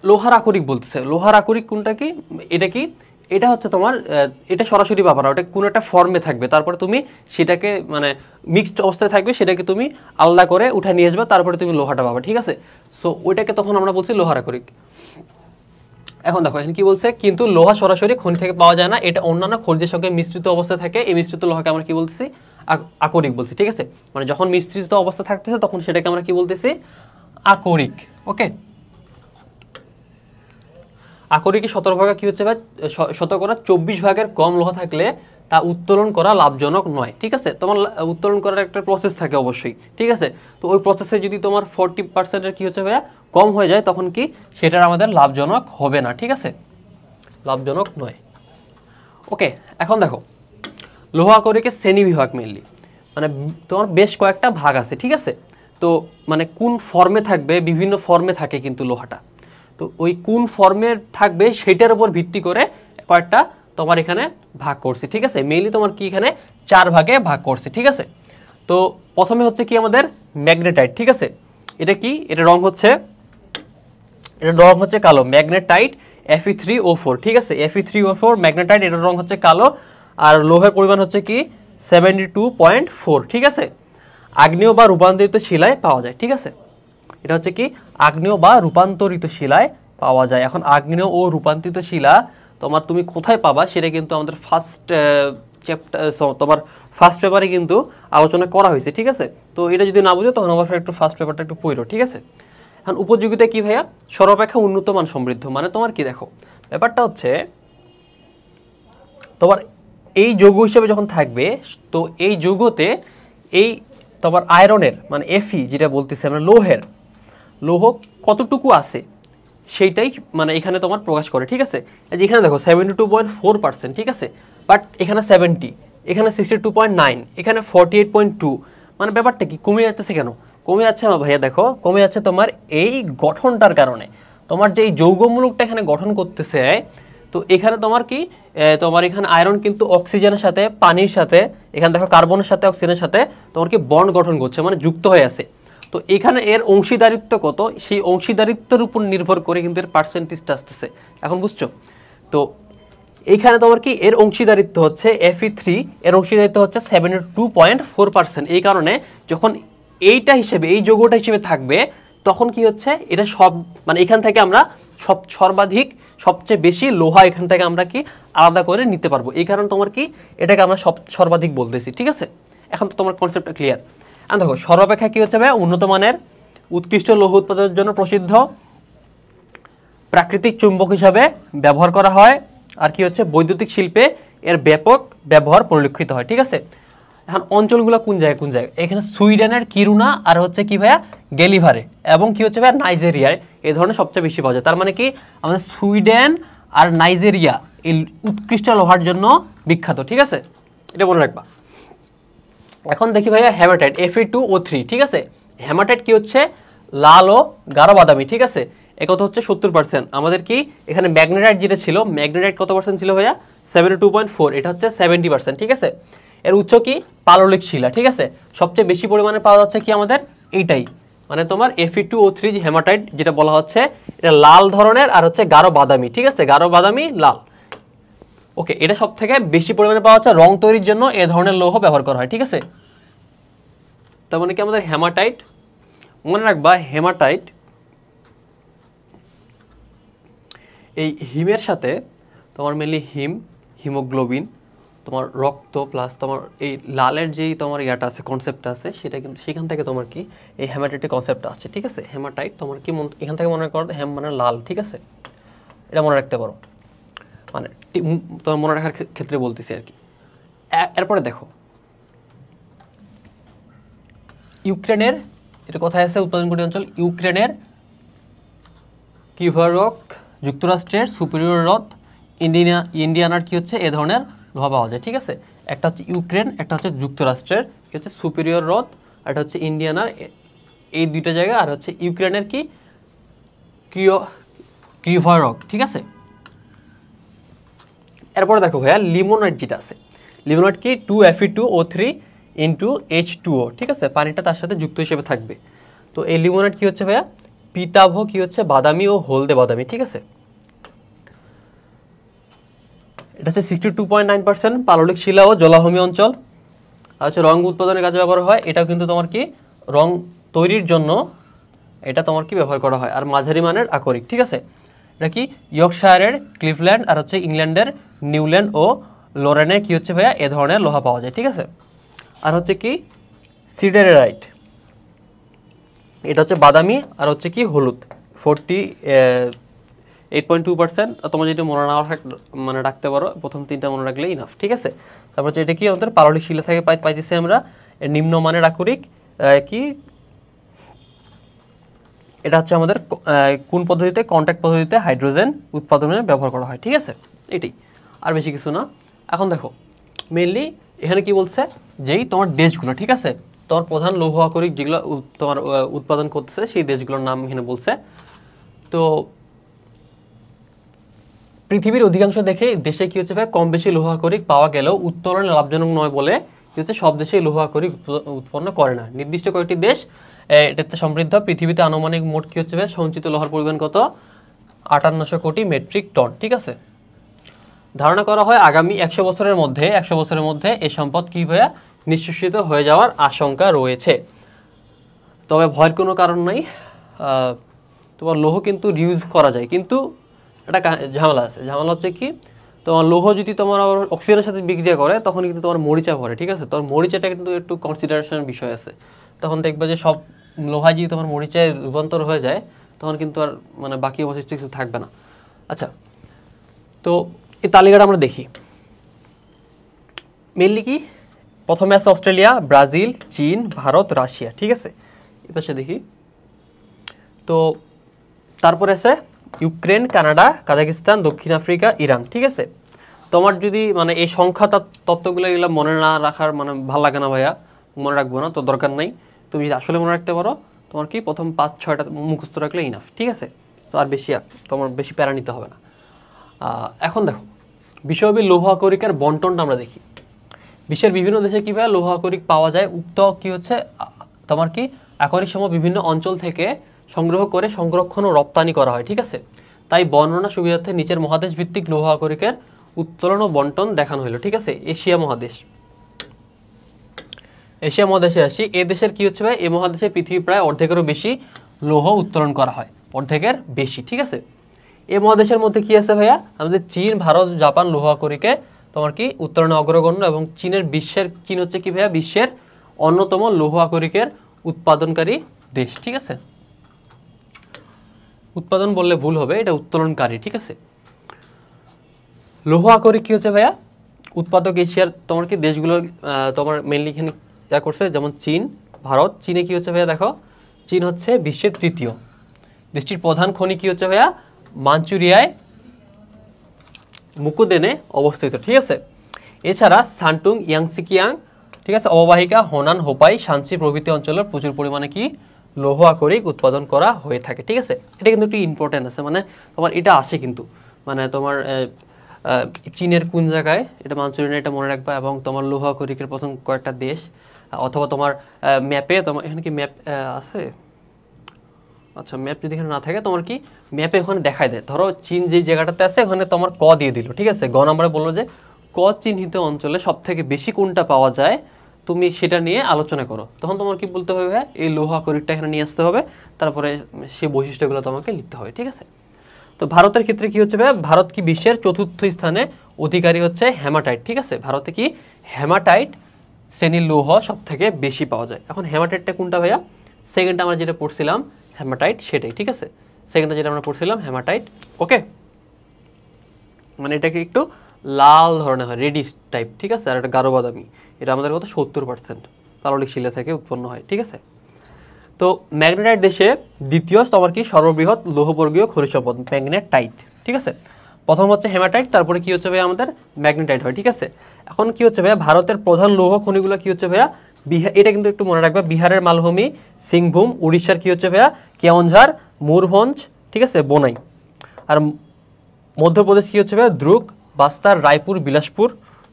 লোহার আকরিক বলতেছে। লোহার আকরিক কোনটা কি, এটা কি, এটা হচ্ছে তোমার এটা সরাসরি পাবা না, ওটা কোনো একটা ফর্মে থাকবে, তারপরে তুমি সেটাকে মানে মিক্সড অবস্থায় থাকবে, সেটাকে তুমি আলাদা করে উঠে নিয়ে আসবে, তারপরে তুমি লোহাটা পাবা, ঠিক আছে। সো ওইটাকে তখন আমরা বলছি লোহার আকরিক। এখন দেখো এখানে কি বলছে, কিন্তু লোহা সরাসরি খনি থেকে পাওয়া যায় না, এটা অন্যান্য খনিজের সঙ্গে মিশ্রিত অবস্থায় থাকে। এই মিশ্রিত লোহাকে আমরা কি বলতেছি, আকরিক বলছি, ঠিক আছে। মানে যখন মিশ্রিত অবস্থা থাকতেছে তখন সেটাকে আমরা কি বলতেছি, আকরিক। ওকে, আকরিকে 17 ভাগে কি হচ্ছে, শতকরা 24 ভাগের কম লোহা থাকলে তা উত্তোলন করা লাভজনক নয়, ঠিক আছে। তোমার উত্তোলন করার একটা প্রসেস থাকে অবশ্যই, ঠিক আছে। তো ওই প্রসেসে যদি তোমার 40%-এর কি হচ্ছে ভাইয়া কম হয়ে যায়, তখন কি সেটার আমাদের লাভজনক হবে না, ঠিক আছে, লাভজনক নয়। ওকে, এখন দেখো লোহা আকরিকের শ্রেণী বিভাগ মেইনলি মানে তোমার বেশ কয়েকটা ভাগ আছে, ঠিক আছে। তো মানে কোন ফর্মে থাকবে, বিভিন্ন ফর্মে থাকে কিন্তু লোহাটা, তো ওই কোন ফর্মের থাকবে সেটার উপর ভিত্তি করে কয়েকটা তোমার এখানে ভাগ করছি, ঠিক আছে। মেইনলি তোমার কি এখানে 4 ভাগে ভাগ করছি, ঠিক আছে। তো প্রথমে হচ্ছে কি আমাদের ম্যাগনেটাইট, ঠিক আছে। এটা কি, এটা রং হচ্ছে কালো, ম্যাগনেটাইট Fe3O4, ঠিক আছে। Fe3O4 ম্যাগনেটাইট, এটার রং হচ্ছে কালো, আর লোহের পরিমাণ হচ্ছে কি 72.4, ঠিক আছে। আগ্নেয় বা রূপান্তরিত শিলায় পাওয়া যায়, ঠিক আছে। এটা হচ্ছে কি আগ্নেয় বা রূপান্তরিত শিলায় পাওয়া যায়। এখন আগ্নেয় ও রূপান্তরিত শিলা তুমি কোথায় পাবা, সেটা কিন্তু আমাদের তোমার ফার্স্ট পেপারে কিন্তু আলোচনা করা হয়েছে, ঠিক আছে। তো এটা যদি না বুঝো তখন অবশ্যই একটু ফার্স্ট পেপারটা একটু পড়ো, ঠিক আছে। এখন উপযোগিতা কি ভাইয়া, সর্বাপেক্ষা উন্নত মান সমৃদ্ধ, মানে তোমার কি দেখো ব্যাপারটা হচ্ছে তোমার এই যৌগ হিসেবে যখন থাকবে, তো এই যৌগতে এই তোমার আয়রনের মানে Fe যেটা বলতেছি আমরা, লৌহ কতটুকু আছে সেইটাই মানে এখানে তোমার প্রকাশ করে, ঠিক আছে। এখানে দেখো 72.4%, ঠিক আছে, বাট এখানে 70, এখানে 62.9, এখানে 48.2, মানে ব্যাপারটা কি কমে যাচ্ছে কেন? কমে যাচ্ছে আমার ভাইয়া, দেখো কমে যাচ্ছে তোমার এই গঠনটার কারণে। তোমার যে এই যৌগমূলকটা এখানে গঠন করতেছে, তো এখানে তোমার কি তোমার এখানে আয়রন কিন্তু অক্সিজেনের সাথে, পানির সাথে, এখানে দেখো কার্বনের সাথে অক্সিজেনের সাথে তোমার কি বন্ড গঠন করছে, মানে যুক্ত হয়ে আছে। তো এখানে এর অংশীদারিত্ব কত, সেই অংশীদারিত্বের উপর নির্ভর করে কিন্তু এর পার্সেন্টেজটা আসতেছে। এখন বুঝছো? তো এইখানে তোমার কি এর অংশীদারিত্ব হচ্ছে Fe3, এর অংশীদারিত্ব হচ্ছে 72.4%। এই কারণে যখন এইটা হিসেবে, এই যৌগটা হিসেবে থাকবে, তখন কি হচ্ছে এটা সব মানে এখান থেকে আমরা সবচেয়ে বেশি লোহা এখান থেকে আমরা কি আলাদা করে নিতে পারবো। এই কারণে তোমার কি এটাকে আমরা সর্বাধিক বলতেছি, ঠিক আছে। এখন তো তোমার কনসেপ্টটা ক্লিয়ার। আর দেখো সর্বাপেক্ষা কি হচ্ছে ভাই, উন্নত মানের উৎকৃষ্ট লৌহ উৎপাদনের জন্য প্রসিদ্ধ, প্রাকৃতিক চুম্বক হিসাবে ব্যবহার করা হয়, আর কি হচ্ছে বৈদ্যুতিক শিল্পে এর ব্যাপক ব্যবহার পরিলক্ষিত হয়, ঠিক আছে। এখন অঞ্চলগুলো কোন জায়গায়, এখানে সুইডেনের কিরুনা আর হচ্ছে কি ভাইয়া গেলিভারে, এবং কি হচ্ছে ভাইয়া নাইজেরিয়ায় এই ধরনের সবচেয়ে বেশি পাওয়া যায়। তার মানে কি আমাদের সুইডেন আর নাইজেরিয়া এই উৎকৃষ্ট লোহার জন্য বিখ্যাত, ঠিক আছে, এটা মনে রাখবা। এখন দেখি ভাইয়া হেমাটাইট Fe2O3, ঠিক আছে। হেমাটাইট কি হচ্ছে লাল ও গাঢ় বাদামি, ঠিক আছে। এ কত হচ্ছে 70%। আমাদের কি এখানে ম্যাগনেটাইট যেটা ছিল, ম্যাগনেটাইট কত পার্সেন্ট ছিল ভাইয়া 72.4, এটা হচ্ছে 70%, ঠিক আছে। এর উৎস কি পাললিক শিলা, ঠিক আছে। সবচেয়ে বেশি পরিমাণে পাওয়া যাচ্ছে কি আমাদের এইটাই, মানে তোমার Fe2O3 যে হেমাটাইট যেটা বলা হচ্ছে, এটা লাল ধরনের আর হচ্ছে গাঢ় বাদামি, ঠিক আছে, গাঢ় বাদামি লাল। ওকে, এটা সব থেকে বেশি পরিমাণে পাওয়া যাচ্ছে, রং তৈরির জন্য এ ধরনের লৌহ ব্যবহার করা হয়, ঠিক আছে। তার মানে কি আমাদের হেমাটাইট, মনে রাখবা হেমাটাইট এই হিমের সাথে তোমার মেনলি হিমোগ্লোবিন, তোমার রক্ত প্লাস তোমার এই লালের যেই তোমার ইয়াটা আছে, কনসেপ্টটা আছে, সেটা কিন্তু সেখান থেকে তোমার কি এই হেমাটাইটের কনসেপ্টটা আসছে, ঠিক আছে। হেমাটাইট তোমার কি এখান থেকে মনে করো, হেম মানে লাল, ঠিক আছে, এটা মনে রাখতে পারো, মানে তোমার মনে রাখার ক্ষেত্রে বলতেছি আর কি। এরপরে দেখো ইউক্রেনের, এটা কোথায় আছে উৎপাদনকারী অঞ্চল, ইউক্রেনের কিভারক, যুক্তরাষ্ট্রের সুপিরিয়র হ্রদ, ইন্ডিয়ানার কি হচ্ছে এ ধরনের লোহা পাওয়া যায়, ঠিক আছে। একটা হচ্ছে ইউক্রেন, একটা হচ্ছে যুক্তরাষ্ট্রের কি হচ্ছে সুপিরিয়র হ্রদ, আর একটা হচ্ছে ইন্ডিয়ানার, এই দুইটা জায়গা, আর হচ্ছে ইউক্রেনের কি কিভারক, ঠিক আছে। এরপরে দেখো ভাইয়া লিমোনাইট যেটা আছে, লিমোনাইট কি 2Fe2O3 ইন্টু H2O, ঠিক আছে, পানিটা তার সাথে যুক্ত হিসেবে থাকবে। তো এই লিমোনাইট কি হচ্ছে ভাইয়া পিতাভ কি হচ্ছে বাদামি ও হলদে বাদামি, ঠিক আছে। এটা হচ্ছে 62.9% পাললিক শিলা ও জলাভূমি অঞ্চল। আর হচ্ছে রং উৎপাদনের কাজে ব্যবহার হয়, এটাও কিন্তু তোমার কি রং তৈরির জন্য এটা তোমার কি ব্যবহার করা হয়, আর মাঝারি মানের আকরিক, ঠিক আছে। এটা কি ইয়র্কশায়ারের ক্লিভল্যান্ড আর হচ্ছে ইংল্যান্ডের নিউল্যান্ড ও লোরেনে কি হচ্ছে ভাইয়া এ ধরনের লোহা পাওয়া যায়, ঠিক আছে। আর হচ্ছে কি সিডারেরাইট, এটা হচ্ছে বাদামি আর হচ্ছে কি হলুদ, 48.2%। তোমার যেটা মনে না মানে রাখতে পারো, প্রথম তিনটা মনে রাখলে ইনাফ, ঠিক আছে। তারপর হচ্ছে এটা কি আমাদের পাললিক শিলা থেকে পাইতেছি আমরা, নিম্নমানের আকরিক কি, এটা হচ্ছে আমাদের কোন পদ্ধতিতে, কন্ট্যাক্ট পদ্ধতিতে হাইড্রোজেন উৎপাদনে ব্যবহার করা হয়, ঠিক আছে। এটাই, আর বেশি কিছু না। এখন দেখো মেইনলি এখানে কি বলছে, যেই তোমার দেশগুলো, ঠিক আছে, তোমার প্রধান লৌহ আকরিক যেগুলো তোমার উৎপাদন করতেছে সেই দেশগুলোর নাম এখানে বলছে। তো পৃথিবীর অধিকাংশ দেশে কি হচ্ছে ভাই কম বেশি লৌহ আকরিক পাওয়া গেলেও উত্তোলনে লাভজনক নয় বলে কি হচ্ছে সব দেশেই লৌহ আকরিক উৎপন্ন করে না। নির্দিষ্ট কয়েকটি দেশ এটাতে সমৃদ্ধ। পৃথিবীতে আনুমানিক মোট কি হচ্ছে ভাই সঞ্চিত লোহার পরিমাণ কত 5800 কোটি মেট্রিক টন, ঠিক আছে। ধারণা করা হয় আগামী 100 বছরের মধ্যে এই সম্পদ কি ভাইয়া নিঃশেষিত হয়ে যাওয়ার আশঙ্কা রয়েছে। তবে ভয়ের কোনো কারণ নাই, তোমার লৌহ কিন্তু রিউজ করা যায়, কিন্তু একটা ঝামেলা আছে। ঝামেলা হচ্ছে কি, তোমার লৌহ যদি তোমার আবার অক্সিজেনের সাথে বিক্রিয়া করে তখন কিন্তু তোমার মরিচা পড়ে, ঠিক আছে। তোমার মরিচাটা কিন্তু একটু কনসিডারেশনের বিষয় আছে। তখন দেখবে যে সব লোহা যদি তোমার মরিচায় রূপান্তর হয়ে যায় তখন কিন্তু আর মানে বাকি অবশিষ্ট কিছু থাকবে না। আচ্ছা, তো এই তালিকাটা আমরা দেখি। মেনলি কি প্রথমে আছে অস্ট্রেলিয়া, ব্রাজিল, চীন, ভারত, রাশিয়া, ঠিক আছে। এপাশে দেখি, তো তারপরে আছে ইউক্রেন, কানাডা, কাজাকিস্তান, দক্ষিণ আফ্রিকা, ইরান, ঠিক আছে। তোমার যদি মানে এই সংখ্যা তত্ত্বগুলো এগুলো মনে না রাখার মানে ভালো লাগে না ভাইয়া, মনে রাখবো না তো দরকার নাই। তুমি যদি আসলে মনে রাখতে পারো তোমার কি প্রথম 5-6টা মুখস্থ রাখলে ইনাফ, ঠিক আছে। তো আর বেশি তোমার বেশি প্যারা নিতে হবে না। এখন দেখো বিশ্বব্যাপী লৌহ আকরিকের বন্টনটা আমরা দেখি। বিশ্বের বিভিন্ন দেশে কীভাবে লৌহ আকরিক পাওয়া যায়, উক্ত কি হচ্ছে তোমার কি আকরিক সমূহ বিভিন্ন অঞ্চল থেকে সংগ্রহ করে সংরক্ষণ ও রপ্তানি করা হয়, ঠিক আছে। তাই বর্ণনা সুবিধার্থে নিচের মহাদেশ ভিত্তিক লৌহ আকরিকের উত্তোলন ও বন্টন দেখানো হলো, ঠিক আছে। এশিয়া মহাদেশে আসি। এ দেশের কি হচ্ছে ভাই, এই মহাদেশে পৃথিবী প্রায় অর্ধেকেরও বেশি লৌহ উত্তোলন করা হয়, অর্ধেকের বেশি, ঠিক আছে। এই মহাদেশের মধ্যে কি আছে ভাইয়া, আমাদের চীন, ভারত, জাপান লৌহ আকরিকে তোমার কি উত্তোলনে অগ্রগণ্য, এবং চীন হচ্ছে কি ভাইয়া বিশ্বের অন্যতম লৌহ আকরিকের উৎপাদনকারী দেশ, ঠিক আছে। উৎপাদন বললে ভুল হবে, এটা উত্তোলনকারী, ঠিক আছে। লৌহ আকরিক কি হচ্ছে ভাইয়া উৎপাদক এশিয়ার তোমার কি দেশগুলো তোমার মেনলি এখানে করছে, যেমন চীন, ভারত। চীনে কি হচ্ছে ভাইয়া দেখো, চীন হচ্ছে বিশ্বের তৃতীয়। দেশটির প্রধান খনি কি হচ্ছে ভাইয়া মাঞ্চুরিয়ায় মুকুদেনে অবস্থিত, ঠিক আছে। এছাড়া সান্টুং, ইয়াংসিকিয়াং, ঠিক আছে, অববাহিকা, হোনান, হোপাই, শানসি প্রভৃতি অঞ্চলে প্রচুর পরিমাণে কি লৌহ আকরিক উৎপাদন করা হয়ে থাকে। ঠিক আছে, এটা কিন্তু একটু ইম্পর্টেন্ট আছে, মানে তোমার এটা আসে কিন্তু, মানে তোমার চীনের কোন জায়গায়, এটা মানচুরিয়ান, এটা মনে রাখবা, এবং তোমার লৌহ আকরিকের প্রথম কয়েকটা দেশ, অথবা তোমার ম্যাপে, তোমার এখানে কি ম্যাপ আছে? আচ্ছা, ম্যাপ যদি এখানে না থাকে, তোমার কি ম্যাপে ওখানে দেখায় দেয়, ধরো চীন যে জায়গাটাতে আছে ওখানে তোমার ক দিয়ে দিল, ঠিক আছে, গ নাম্বারে বললো যে ক চিহ্নিত অঞ্চলে সব থেকে বেশি কোনটা পাওয়া যায়, তুমি সেটা নিয়ে আলোচনা করো। তখন তোমার কি বলতে হবে, এই লৌহ আকরিকটা এখানে নিয়ে আসতে হবে, তারপরে সেই বৈশিষ্ট্যগুলো তোমাকে লিখতে হবে। ঠিক আছে, তো ভারতের ক্ষেত্রে কি হচ্ছে ভাইয়া, ভারত কি বিশ্বের 4র্থ স্থানে অধিকারী হচ্ছে হেমাটাইট। ঠিক আছে, ভারতে কি হেমাটাইট শ্রেণীর লৌহ সব থেকে বেশি পাওয়া যায়। এখন হেমাটাইটটা কোনটা ভাইয়া, সেকেন্ডটা আমরা যেটা পড়ছিলাম হেমাটাইট সেটাই। ঠিক আছে, সেকেন্ডটা যেটা আমরা পড়ছিলাম হেমাটাইট। ওকে, মানে এটাকে একটু লাল ধরনের হয়, রেডিশ টাইপ। ঠিক আছে, আর এটা গাঢ় বাদামি, এটা আমাদের কত 70% পাললিক শিলা থেকে উৎপন্ন হয়। ঠিক আছে, তো ম্যাগনেটাইট দেশে দ্বিতীয় তোমার কি সর্ববৃহৎ লৌহবর্গীয় খনিজ সম্পদ ম্যাগনেটাইট। ঠিক আছে, প্রথম হচ্ছে হেমাটাইট, তারপরে কি হচ্ছে ভাইয়া আমাদের ম্যাগনেটাইট হয়। ঠিক আছে, এখন কি হচ্ছে ভাইয়া, ভারতের প্রধান লৌহ খনিগুলো কি হচ্ছে ভাইয়া, এটা কিন্তু একটু মনে রাখবে, বিহারের মালভূমি, সিংভূম, উড়িষ্যার কি হচ্ছে ভাইয়া কেওনঝাড়, ময়ূরভঞ্জ, ঠিক আছে, বোনাই, আর মধ্যপ্রদেশ কি হচ্ছে ভাইয়া দ্রুক, বাস্তার, রায়পুর, বিলাসপুর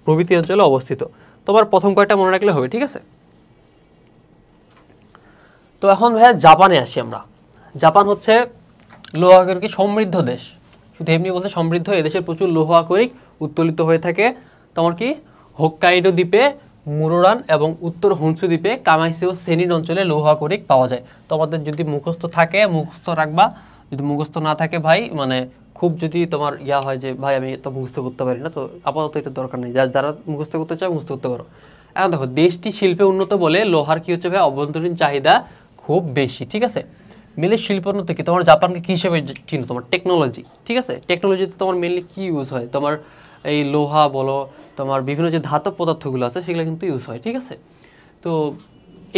প্রভৃতি অঞ্চলে অবস্থিত। তোমার প্রথম কয়টা মনে রাখলে হবে। ঠিক আছে, তো এখন ভাইয়া জাপানে আসি আমরা। জাপান হচ্ছে লৌহ আকরিকে সমৃদ্ধ দেশ, শুধু এমনি বলতে সমৃদ্ধ, এদেশে প্রচুর লৌহ আকরিক উত্তোলিত হয়ে থাকে। তোমার কি হোক্কাইডো দ্বীপে, মুরোরান এবং উত্তর হনসু দ্বীপে কামাইসি ও সেনিন অঞ্চলে লৌহ আকরিক পাওয়া যায়। তোমাদের যদি মুখস্থ থাকে মুখস্থ রাখবা, যদি মুখস্থ না থাকে ভাই, মানে খুব যদি তোমার ইয়া হয় যে ভাই আমি তো মুখস্থ করতে পারি না, তো আপাতত এটা দরকার নেই, যারা মুখস্থ করতে চায় মুখস্থ করতে পারো। এখন দেখো, দেশটি শিল্পে উন্নত বলে লোহার কি হচ্ছে ভাই অভ্যন্তরীণ চাহিদা খুব বেশি। ঠিক আছে, মেনলি শিল্পোন্নত কি তোমার জাপানকে কী হিসেবে চিনো, তোমার টেকনোলজি। ঠিক আছে, টেকনোলজিতে তোমার মেনলি কী ইউজ হয়, তোমার এই লোহা বলো, তোমার বিভিন্ন যে ধাতব পদার্থগুলো আছে সেগুলো কিন্তু ইউজ হয়। ঠিক আছে, তো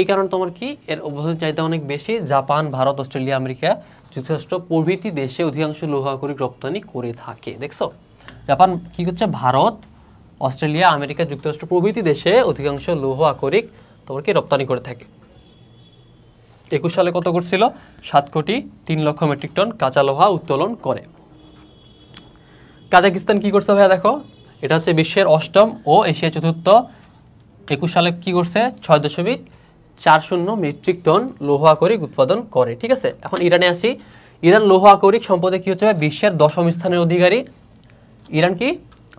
এই কারণে তোমার কি এর অভ্যন্তরীণ চাহিদা অনেক বেশি। জাপান, ভারত, অস্ট্রেলিয়া, আমেরিকা যুক্তরাষ্ট্র প্রভৃতি দেশে অধিকাংশ লৌহ আকরিক রপ্তানি করে থাকে। দেখছো, জাপান কি হচ্ছে, ভারত, অস্ট্রেলিয়া, আমেরিকা যুক্তরাষ্ট্র প্রভৃতি দেশে অধিকাংশ লৌহ আকরিক তোমার কি রপ্তানি করে থাকে। 21 সালে কত করছিল, 7,03,00,000 মেট্রিক টন কাঁচা লোহা উত্তোলন করে। কাজাকিস্তান কি করছে ভাইয়া দেখো, এটা হচ্ছে বিশ্বের 8ম ও এশিয়া 4র্থ। 21 সালে কি করছে, 6.40 মেট্রিক টন লৌহ আকরিক উৎপাদন করে। ঠিক আছে, এখন ইরানে আসি। ইরান লৌহ আকরিক সম্পদে কি হচ্ছে বিশ্বের 10ম স্থানের অধিকারী। ইরান কি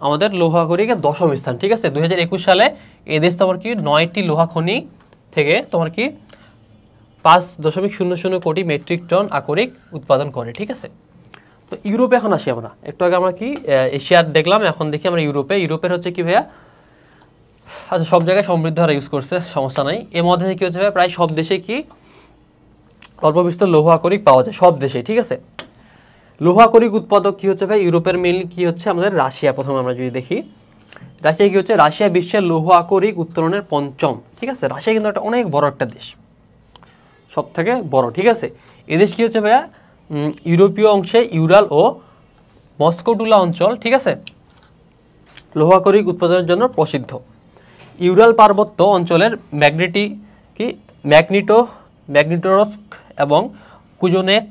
আমাদের লৌহ আকরিকের 10ম স্থান। ঠিক আছে, 2021 সালে এদেশ তোমার কি 9টি লোহা খনি থেকে তোমার কি 5.00 কোটি মেট্রিক টন আকরিক উৎপাদন করে। ঠিক আছে, তো ইউরোপে এখন আসি আমরা। একটু আগে আমরা কি এশিয়ার দেখলাম, এখন দেখি আমরা ইউরোপে। ইউরোপের হচ্ছে কি ভাইয়া, আচ্ছা সব জায়গায় সমৃদ্ধ হারে ইউজ করছে, সমস্যা নাই। এর মধ্যে কি হচ্ছে ভাইয়া, প্রায় সব দেশে কি অল্প বিস্তর লৌহ আকরিক পাওয়া যায় সব দেশে। ঠিক আছে, লৌহ আকরিক উৎপাদক কি হচ্ছে ভাই, ইউরোপের মেইনলি কি হচ্ছে আমাদের রাশিয়া। প্রথমে আমরা যদি দেখি রাশিয়া কি হচ্ছে, রাশিয়া বিশ্বের লৌহ আকরিক উত্তোলনের 5ম। ঠিক আছে, রাশিয়া কিন্তু একটা অনেক বড় একটা দেশ, সব থেকে বড়। ঠিক আছে, এদেশ কি হচ্ছে ভাইয়া ইউরোপীয় অংশে ইউরাল ও মস্কোটুলা অঞ্চল, ঠিক আছে, লৌহ আকরিক উৎপাদনের জন্য প্রসিদ্ধ। ইউরাল পার্বত্য অঞ্চলের ম্যাগনিটোরস্ক এবং কুজনেস্ক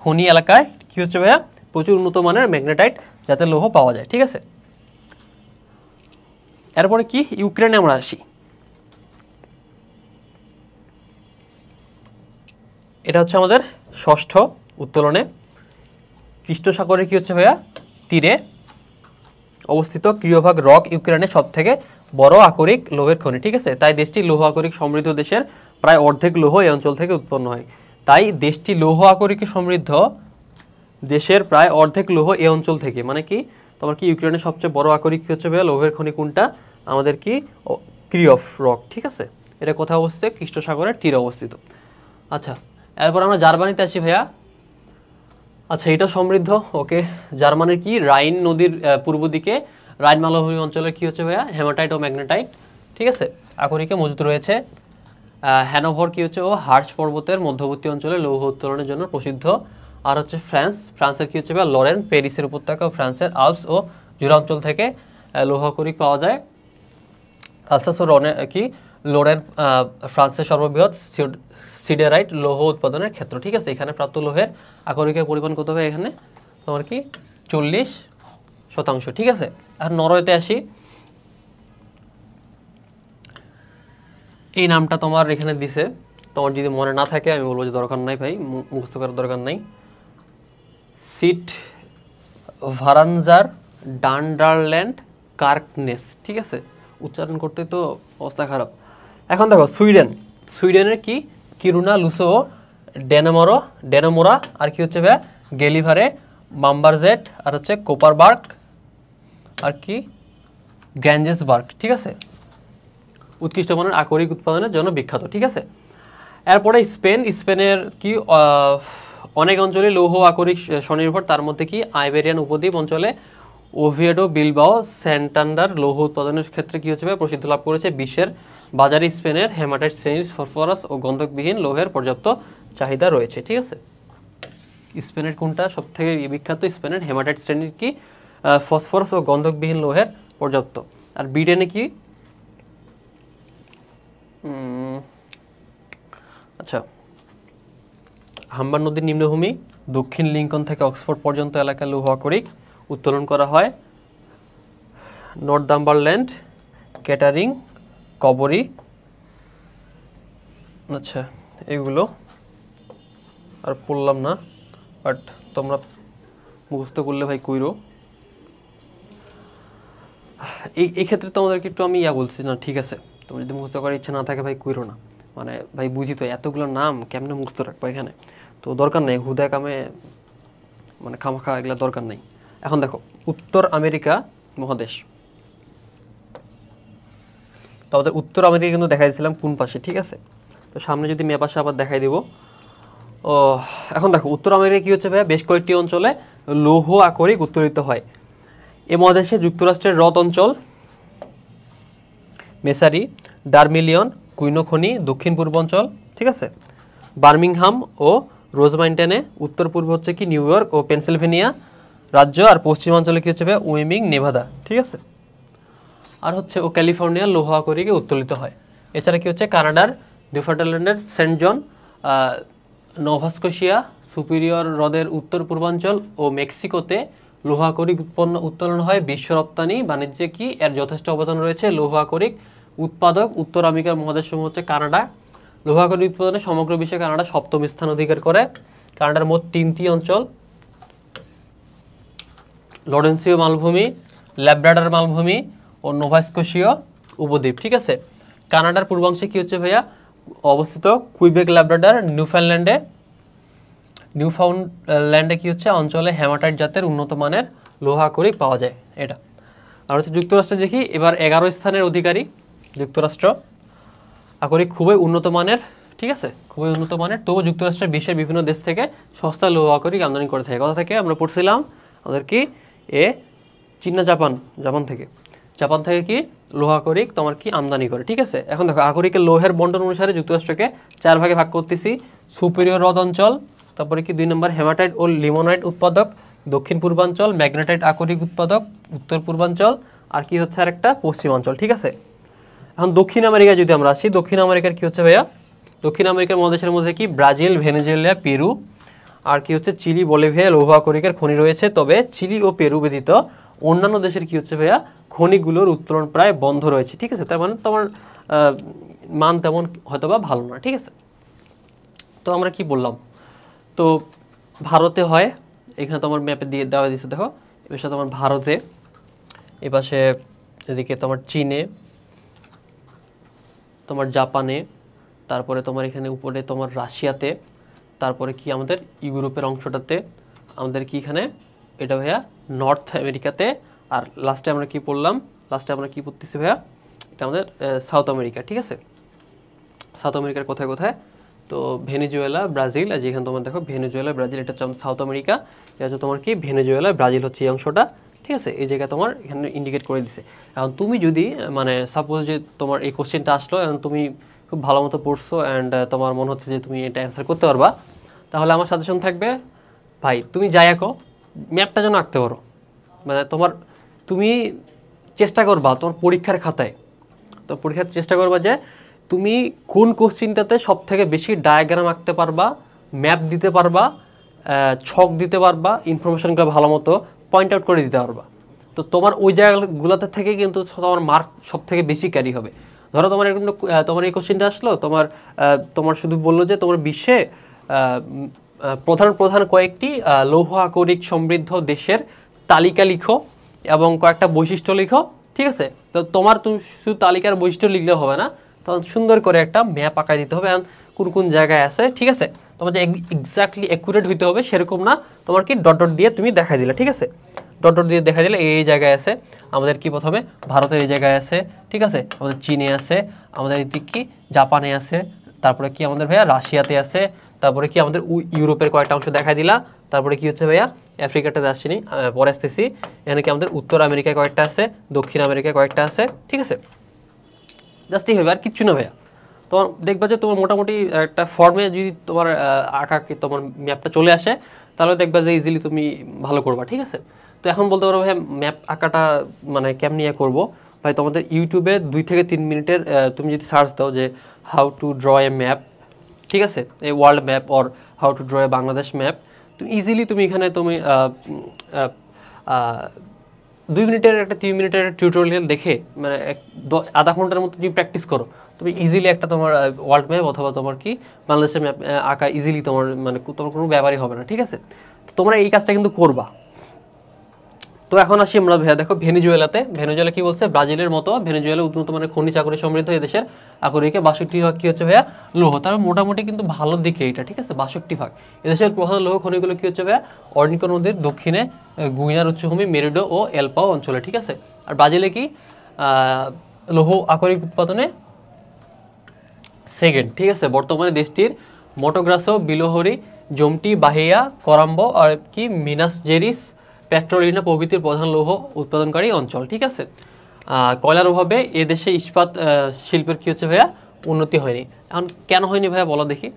খনি এলাকায় কি হচ্ছে ভাইয়া প্রচুর উন্নত মানের ম্যাগনেটাইট যাতে লৌহ পাওয়া যায়। ঠিক আছে, এরপরে কি ইউক্রেনে আমরা আসি। এটা হচ্ছে আমাদের 6ষ্ঠ উত্তোলনে। কৃষ্ণ সাগরে কি হচ্ছে ভাইয়া তীরে অবস্থিত ক্রিয়োভাগ রক ইউক্রেনের সব থেকে বড় আকরিক লৌহের খনি। ঠিক আছে, তাই দেশটি লৌহ আকরিক সমৃদ্ধ দেশের প্রায় অর্ধেক লৌহ এই অঞ্চল থেকে উৎপন্ন হয়। তাই দেশটি লৌহ আকরিকে সমৃদ্ধ দেশের প্রায় অর্ধেক লৌহ এই অঞ্চল থেকে, মানে কি তোমার কি ইউক্রেনের সবচেয়ে বড় আকরিক কি হচ্ছে ভাইয়া লৌহের খনি কোনটা, আমাদের কি ক্রিয়ফ রক। ঠিক আছে, এটা কোথায় অবস্থিত, কৃষ্ণ সাগরের তীরে অবস্থিত। আচ্ছা, এরপর আমরা জার্মানিতে আসি ভাইয়া। আচ্ছা, এটা সমৃদ্ধ। ওকে, জার্মানির কি রাইন নদীর পূর্ব দিকে রাইন মালভূমি অঞ্চলে কি হচ্ছে ভাইয়া হেমাটাইট ও ম্যাগনেটাইট, ঠিক আছে, আকরিকে মজুদ রয়েছে। হ্যানোভার কি হচ্ছে ও হার্চ পর্বতের মধ্যবর্তী অঞ্চলে লৌহ উত্তোলনের জন্য প্রসিদ্ধ। আর হচ্ছে ফ্রান্সের কি হচ্ছে ভাইয়া লরেন, প্যারিসের উপত্যকা ও ফ্রান্সের আলপস ও জুরা অঞ্চল থেকে লৌহ আকরিক পাওয়া যায়। আলসাস ও লোরেন ফ্রান্সের সর্ববৃহৎ সিডারাইট লৌহ উৎপাদনের ক্ষেত্র। ঠিক আছে, এখানে প্রাপ্ত লোহের আকরিকের পরিমাণ কত হবে এখানে তোমার কি 40%। ঠিক আছে, আর নরওয়েতে আসি। এই নামটা তোমার এখানে দিছে, তোমার যদি মনে না থাকে আমি বলবো যে দরকার নাই ভাই, মুখস্থ করার দরকার নাই। সিট ভারানজার ডান্ডারল্যান্ড কার্কনেস। ঠিক আছে, উচ্চারণ করতে তো অবস্থা খারাপ। এখন দেখো সুইডেনের কি কিরুনা, লুসো, ডেনোমোরা, আর কি হচ্ছে ভাইয়া গেলিভারে, মাম্বারজেট, আর হচ্ছে কোপারবার্গ, আর কি গ্যাঞ্জেসবার্গ। ঠিক আছে, উৎকৃষ্ট মানের আকরিক উৎপাদনের জন্য বিখ্যাত। ঠিক আছে, এরপরে স্পেনের কি অনেক অঞ্চলে লৌহ আকরিক স্বনির্ভর, তার মধ্যে কি আইবেরিয়ান উপদ্বীপ অঞ্চলে ওভিয়েডো, বিলবাও, স্যান্টান্ডার লৌহ উৎপাদনের ক্ষেত্রে কি হচ্ছে প্রসিদ্ধ লাভ করেছে। বিশ্বের বাজারে স্পেনের হেমাটাইট শ্রেণীর ফসফরাস ও গন্ধকবিহীন লোহের পর্যাপ্ত চাহিদা রয়েছে। ঠিক আছে, স্পেনের কোনটা সব থেকে বিখ্যাত? স্পেনের হেমাটাইট শ্রেণীর কি ফসফরাস ও গন্ধকবিহীন লোহের পর্যাপ্ত। আর ব্রিটেনে কি আচ্ছা, হাম্বার নদীর নিম্নভূমি দক্ষিণ লিঙ্কন থেকে অক্সফোর্ড পর্যন্ত এলাকায় লৌহ আকরিক উত্তোলন করা হয়। নর্দাম্বারল্যান্ড, ক্যাটারিং, কবরি, আচ্ছা এগুলো আর পড়লাম না, বাট তোমরা মুখস্থ করলে ভাই কইরো। এই ক্ষেত্রে তোমাদেরকে একটু আমি বলছি না, ঠিক আছে, তোমার যদি মুখস্থ করার ইচ্ছা না থাকে ভাই কইরো না, মানে ভাই বুঝি তো এতগুলো নাম কেমনে মুখস্থ রাখবো এখানে, তো দরকার নেই হুদা কামে, মানে খামাখা এগুলো দরকার নেই। এখন দেখো উত্তর আমেরিকা মহাদেশ, তো আমাদের উত্তর আমেরিকা কিন্তু দেখাই দিয়েছিলাম কোন পাশে। ঠিক আছে, তো সামনে যদি মেয়ে পাশে আবার দেখাই দিব। ও এখন দেখো উত্তর আমেরিকা কি হচ্ছে ভাই, বেশ কয়েকটি অঞ্চলে লৌহ আকরিক উত্তোলিত হয়। এ মহাদেশে যুক্তরাষ্ট্রের হ্রদ অঞ্চল, মেসারি, ডারমিলিয়ন, কুইনো খনি দক্ষিণ পূর্বাঞ্চল, ঠিক আছে, বার্মিংহাম ও রোজ মাউন্টেনে, উত্তর পূর্ব হচ্ছে কি নিউ ইয়র্ক ও পেনসিলভেনিয়া রাজ্য, আর পশ্চিমাঞ্চলে কি হচ্ছে ভাই উইমিং, নেভাদা। ঠিক আছে, আর হচ্ছে ও ক্যালিফোর্নিয়ার লৌহ আকরিকে উত্তোলিত হয়। এছাড়া কি হচ্ছে কানাডার নিউফাউন্ডল্যান্ডের সেন্ট জন, নোভাস্কোশিয়া, সুপিরিয়র হ্রদের উত্তর পূর্বাঞ্চল ও মেক্সিকোতে লৌহ আকরিক উত্তোলন হয়। বিশ্ব রপ্তানি বাণিজ্যে কি এর যথেষ্ট অবদান রয়েছে। লৌহ আকরিক উৎপাদক উত্তর আমেরিকার মহাদেশসমূহ হচ্ছে কানাডা। লৌহ আকরিক উৎপাদনে সমগ্র বিশ্বে কানাডা 7ম স্থান অধিকার করে। কানাডার মোট 3টি অঞ্চল, লরেন্সীয় মালভূমি, ল্যাব্রাডার মালভূমি ও নোভাস্কোশীয় উপদ্বীপ। ঠিক আছে, কানাডার পূর্বাংশে কি হচ্ছে ভাইয়া অবস্থিত কুইবেক, ল্যাব্রাডার, নিউফাউন্ডল্যান্ডে কি হচ্ছে অঞ্চলে হেমাটাইট জাতের উন্নত মানের লৌহ আকরিক পাওয়া যায় এটা। আর হচ্ছে যুক্তরাষ্ট্রে দেখি এবার 11 স্থানের অধিকারী যুক্তরাষ্ট্র, আকরিক খুবই উন্নত মানের। ঠিক আছে, খুবই উন্নত মানের, তবু যুক্তরাষ্ট্রের বিশ্বের বিভিন্ন দেশ থেকে সস্তা লৌহ আকরিক আমদানি করে থাকে। কথা থেকে আমরা পড়ছিলাম আমাদের কি চীনা, জাপান থেকে কি লৌহ আকরিক তোমার কি আমদানি করে। ঠিক আছে, এখন দেখো আকরিকের লোহের বন্টন অনুসারে যুক্তরাষ্ট্রকে 4 ভাগে ভাগ করতেছি। সুপিরিয়র হ্রদ অঞ্চল, তারপরে কি 2 নম্বর হেমাটাইট ও লিমোনাইট উৎপাদক দক্ষিণ পূর্বাঞ্চল, ম্যাগনেটাইট আকরিক উৎপাদক উত্তর পূর্বাঞ্চল, আর কি হচ্ছে আরেকটা পশ্চিমাঞ্চল। ঠিক আছে, এখন দক্ষিণ আমেরিকায় যদি আমরা আসি, দক্ষিণ আমেরিকার কি হচ্ছে ভাইয়া, দক্ষিণ আমেরিকার মহাদেশের মধ্যে কি ব্রাজিল, ভেনেজুয়েলা, পেরু, আর কি হচ্ছে চিলি, বলিভিয়া লৌহ আকরিকের খনি রয়েছে। তবে চিলি ও পেরু ব্যতীত অন্যান্য দেশের কি হচ্ছে ভাইয়া খনিগুলোর উত্তোলন প্রায় বন্ধ রয়েছে। ঠিক আছে, তার মানে তোমার মান তেমন হয়তো বা ভালো না। ঠিক আছে, তো আমরা কি বললাম, তো ভারতে হয়, এখানে তোমার ম্যাপে দিয়ে দেওয়া দিচ্ছে দেখো, এর সাথে তোমার ভারতে, এপাশে এদিকে তোমার চীনে, তোমার জাপানে, তারপরে তোমার এখানে উপরে তোমার রাশিয়াতে, তারপরে কি আমাদের ইউরোপের অংশটাতে, আমাদের কি এখানে এটা ভাইয়া নর্থ আমেরিকাতে, আর লাস্টে আমরা কি পড়লাম, লাস্টে আমরা কি পড়তেছি ভাইয়া, এটা আমাদের সাউথ আমেরিকা। ঠিক আছে, সাউথ আমেরিকার কোথায় কোথায়, তো ভেনেজুয়েলা, ব্রাজিল, আর যেখানে তোমার দেখো ভেনেজুয়েলা, ব্রাজিল, এটা হচ্ছে সাউথ আমেরিকা, এটা হচ্ছে তোমার কি ভেনেজুয়েলা, ব্রাজিল হচ্ছে এই অংশটা। ঠিক আছে, এই জায়গায় তোমার এখানে ইন্ডিকেট করে দিছে। এখন তুমি যদি মানে সাপোজ যে তোমার এই কোশ্চেনটা আসলো, এখন তুমি খুব ভালো মতো পড়ছো অ্যান্ড তোমার মনে হচ্ছে যে তুমি এটা অ্যান্সার করতে পারবা, তাহলে আমার সাজেশন থাকবে ভাই তুমি যাই আঁকো ম্যাপটা যেন আঁকতে পারো, মানে তুমি চেষ্টা করবা তোমার পরীক্ষার খাতায়, তো পরীক্ষার চেষ্টা করবা যে তুমি কোন কোশ্চিনটাতে সব থেকে বেশি ডায়াগ্রাম আঁকতে পারবা, ম্যাপ দিতে পারবা, ছক দিতে পারবা, ইনফরমেশনগুলো ভালো মতো পয়েন্ট আউট করে দিতে পারবা। তো তোমার ওই জায়গাগুলোতে থেকে কিন্তু তোমার মার্ক সব থেকে বেশি ক্যারি হবে। ধরো তোমার এরকম তোমার এই কোশ্চেনটা আসলো, তোমার শুধু বললো যে তোমার বিশ্বে প্রধান প্রধান কয়েকটি লৌহ আকরিক সমৃদ্ধ দেশের তালিকা লিখো এবং কয়েকটা বৈশিষ্ট্য লিখো, ঠিক আছে? তো তুমি শুধু তালিকার বৈশিষ্ট্য লিখলে হবে না, তখন সুন্দর করে একটা ম্যাপ আঁকাই দিতে হবে কোন কোন জায়গায় আছে, ঠিক আছে? তোমার যে এক্স্যাক্টলি অ্যাকুরেট হইতে হবে সেরকম না, তোমার কি ডট ডট দিয়ে তুমি দেখাই দিলে, ঠিক আছে? ডট ডট দিয়ে দেখা দিলে এই জায়গায় আছে আমাদের কি প্রথমে ভারতের এই জায়গায় আছে, ঠিক আছে? আমাদের চীনে আছে, আমাদের এদিক কি জাপানে আছে, তারপরে কি আমাদের ভাইয়া রাশিয়াতে আছে, তারপরে কি আমাদের ইউরোপের কয়েকটা অংশ দেখাই দিলা, তারপরে কি হচ্ছে ভাইয়া আফ্রিকাটাতে আসছিনি, পরে আসতেছি, এখানে কি আমাদের উত্তর আমেরিকায় কয়েকটা আছে, দক্ষিণ আমেরিকায় কয়েকটা আছে, ঠিক আছে? জাস্ট এই হবে, আর কিচ্ছু না ভাইয়া। তোমার দেখবা যে তোমার মোটামুটি একটা ফর্মে যদি তোমার তোমার ম্যাপটা চলে আসে, তাহলে দেখবা যে ইজিলি তুমি ভালো করবা, ঠিক আছে? তো এখন বলতে পারো ভাই ম্যাপ আঁকাটা মানে কেমনি করবো ভাই, তোমাদের ইউটিউবে 2 থেকে 3 মিনিটের তুমি যদি সার্চ দাও যে how to draw A map, ঠিক আছে, এই world map or how to draw A Bangladesh map, তো ইজিলি তুমি এখানে 2 মিনিটের একটা 3 মিনিটের একটা টিউটোরিয়াল দেখে মানে আধা ঘন্টার মতো তুমি প্র্যাকটিস করো, তুমি ইজিলি একটা তোমার ওয়ার্ল্ড ম্যাপ অথবা তোমার কি বাংলাদেশের ম্যাপ আঁকা ইজিলি তোমার মানে তোমার কোনো ব্যাপারই হবে না, ঠিক আছে? তো তোমরা এই কাজটা কিন্তু করবা। তো এখন আসি আমরা ভাইয়া, দেখো ভেনেজুয়েলাতে, ভেনেজুয়েলা কি বলছে, ব্রাজিলের মতো ভেনেজুয়েলা উন্নত মানের খনিজ আকরিক সমৃদ্ধ এদেশের আকরিকে 62% কি হচ্ছে ভাইয়া লৌহ, তার মোটামুটি কিন্তু ভালো দিকে এটা, ঠিক আছে? 62%। এদেশের প্রধান লৌহ খনিগুলো কি হচ্ছে ভাইয়া অর্নিকো নদীর দক্ষিণে গুইনার উচ্চভূমি, মেরিডো ও এলপাও অঞ্চলে, ঠিক আছে? আর ব্রাজিলে কি লৌহ আকরিক উৎপাদনে সেকেন্ড, ঠিক আছে? বর্তমানে দেশটির মোটোগ্রাসো, বিলোহরি, জমটি, বাহিয়া, করাম্বো আর কি মিনাস জেরিস, পেট্রোলিনা প্রভৃতির প্রধান লৌহ উৎপাদনকারী অঞ্চল, ঠিক আছে? কয়লার অভাবে এ দেশে ইস্পাত শিল্পের কি হচ্ছে ভাইয়া উন্নতি হয়নি। এখন কেন হয়নি ভাইয়া বলো দেখি?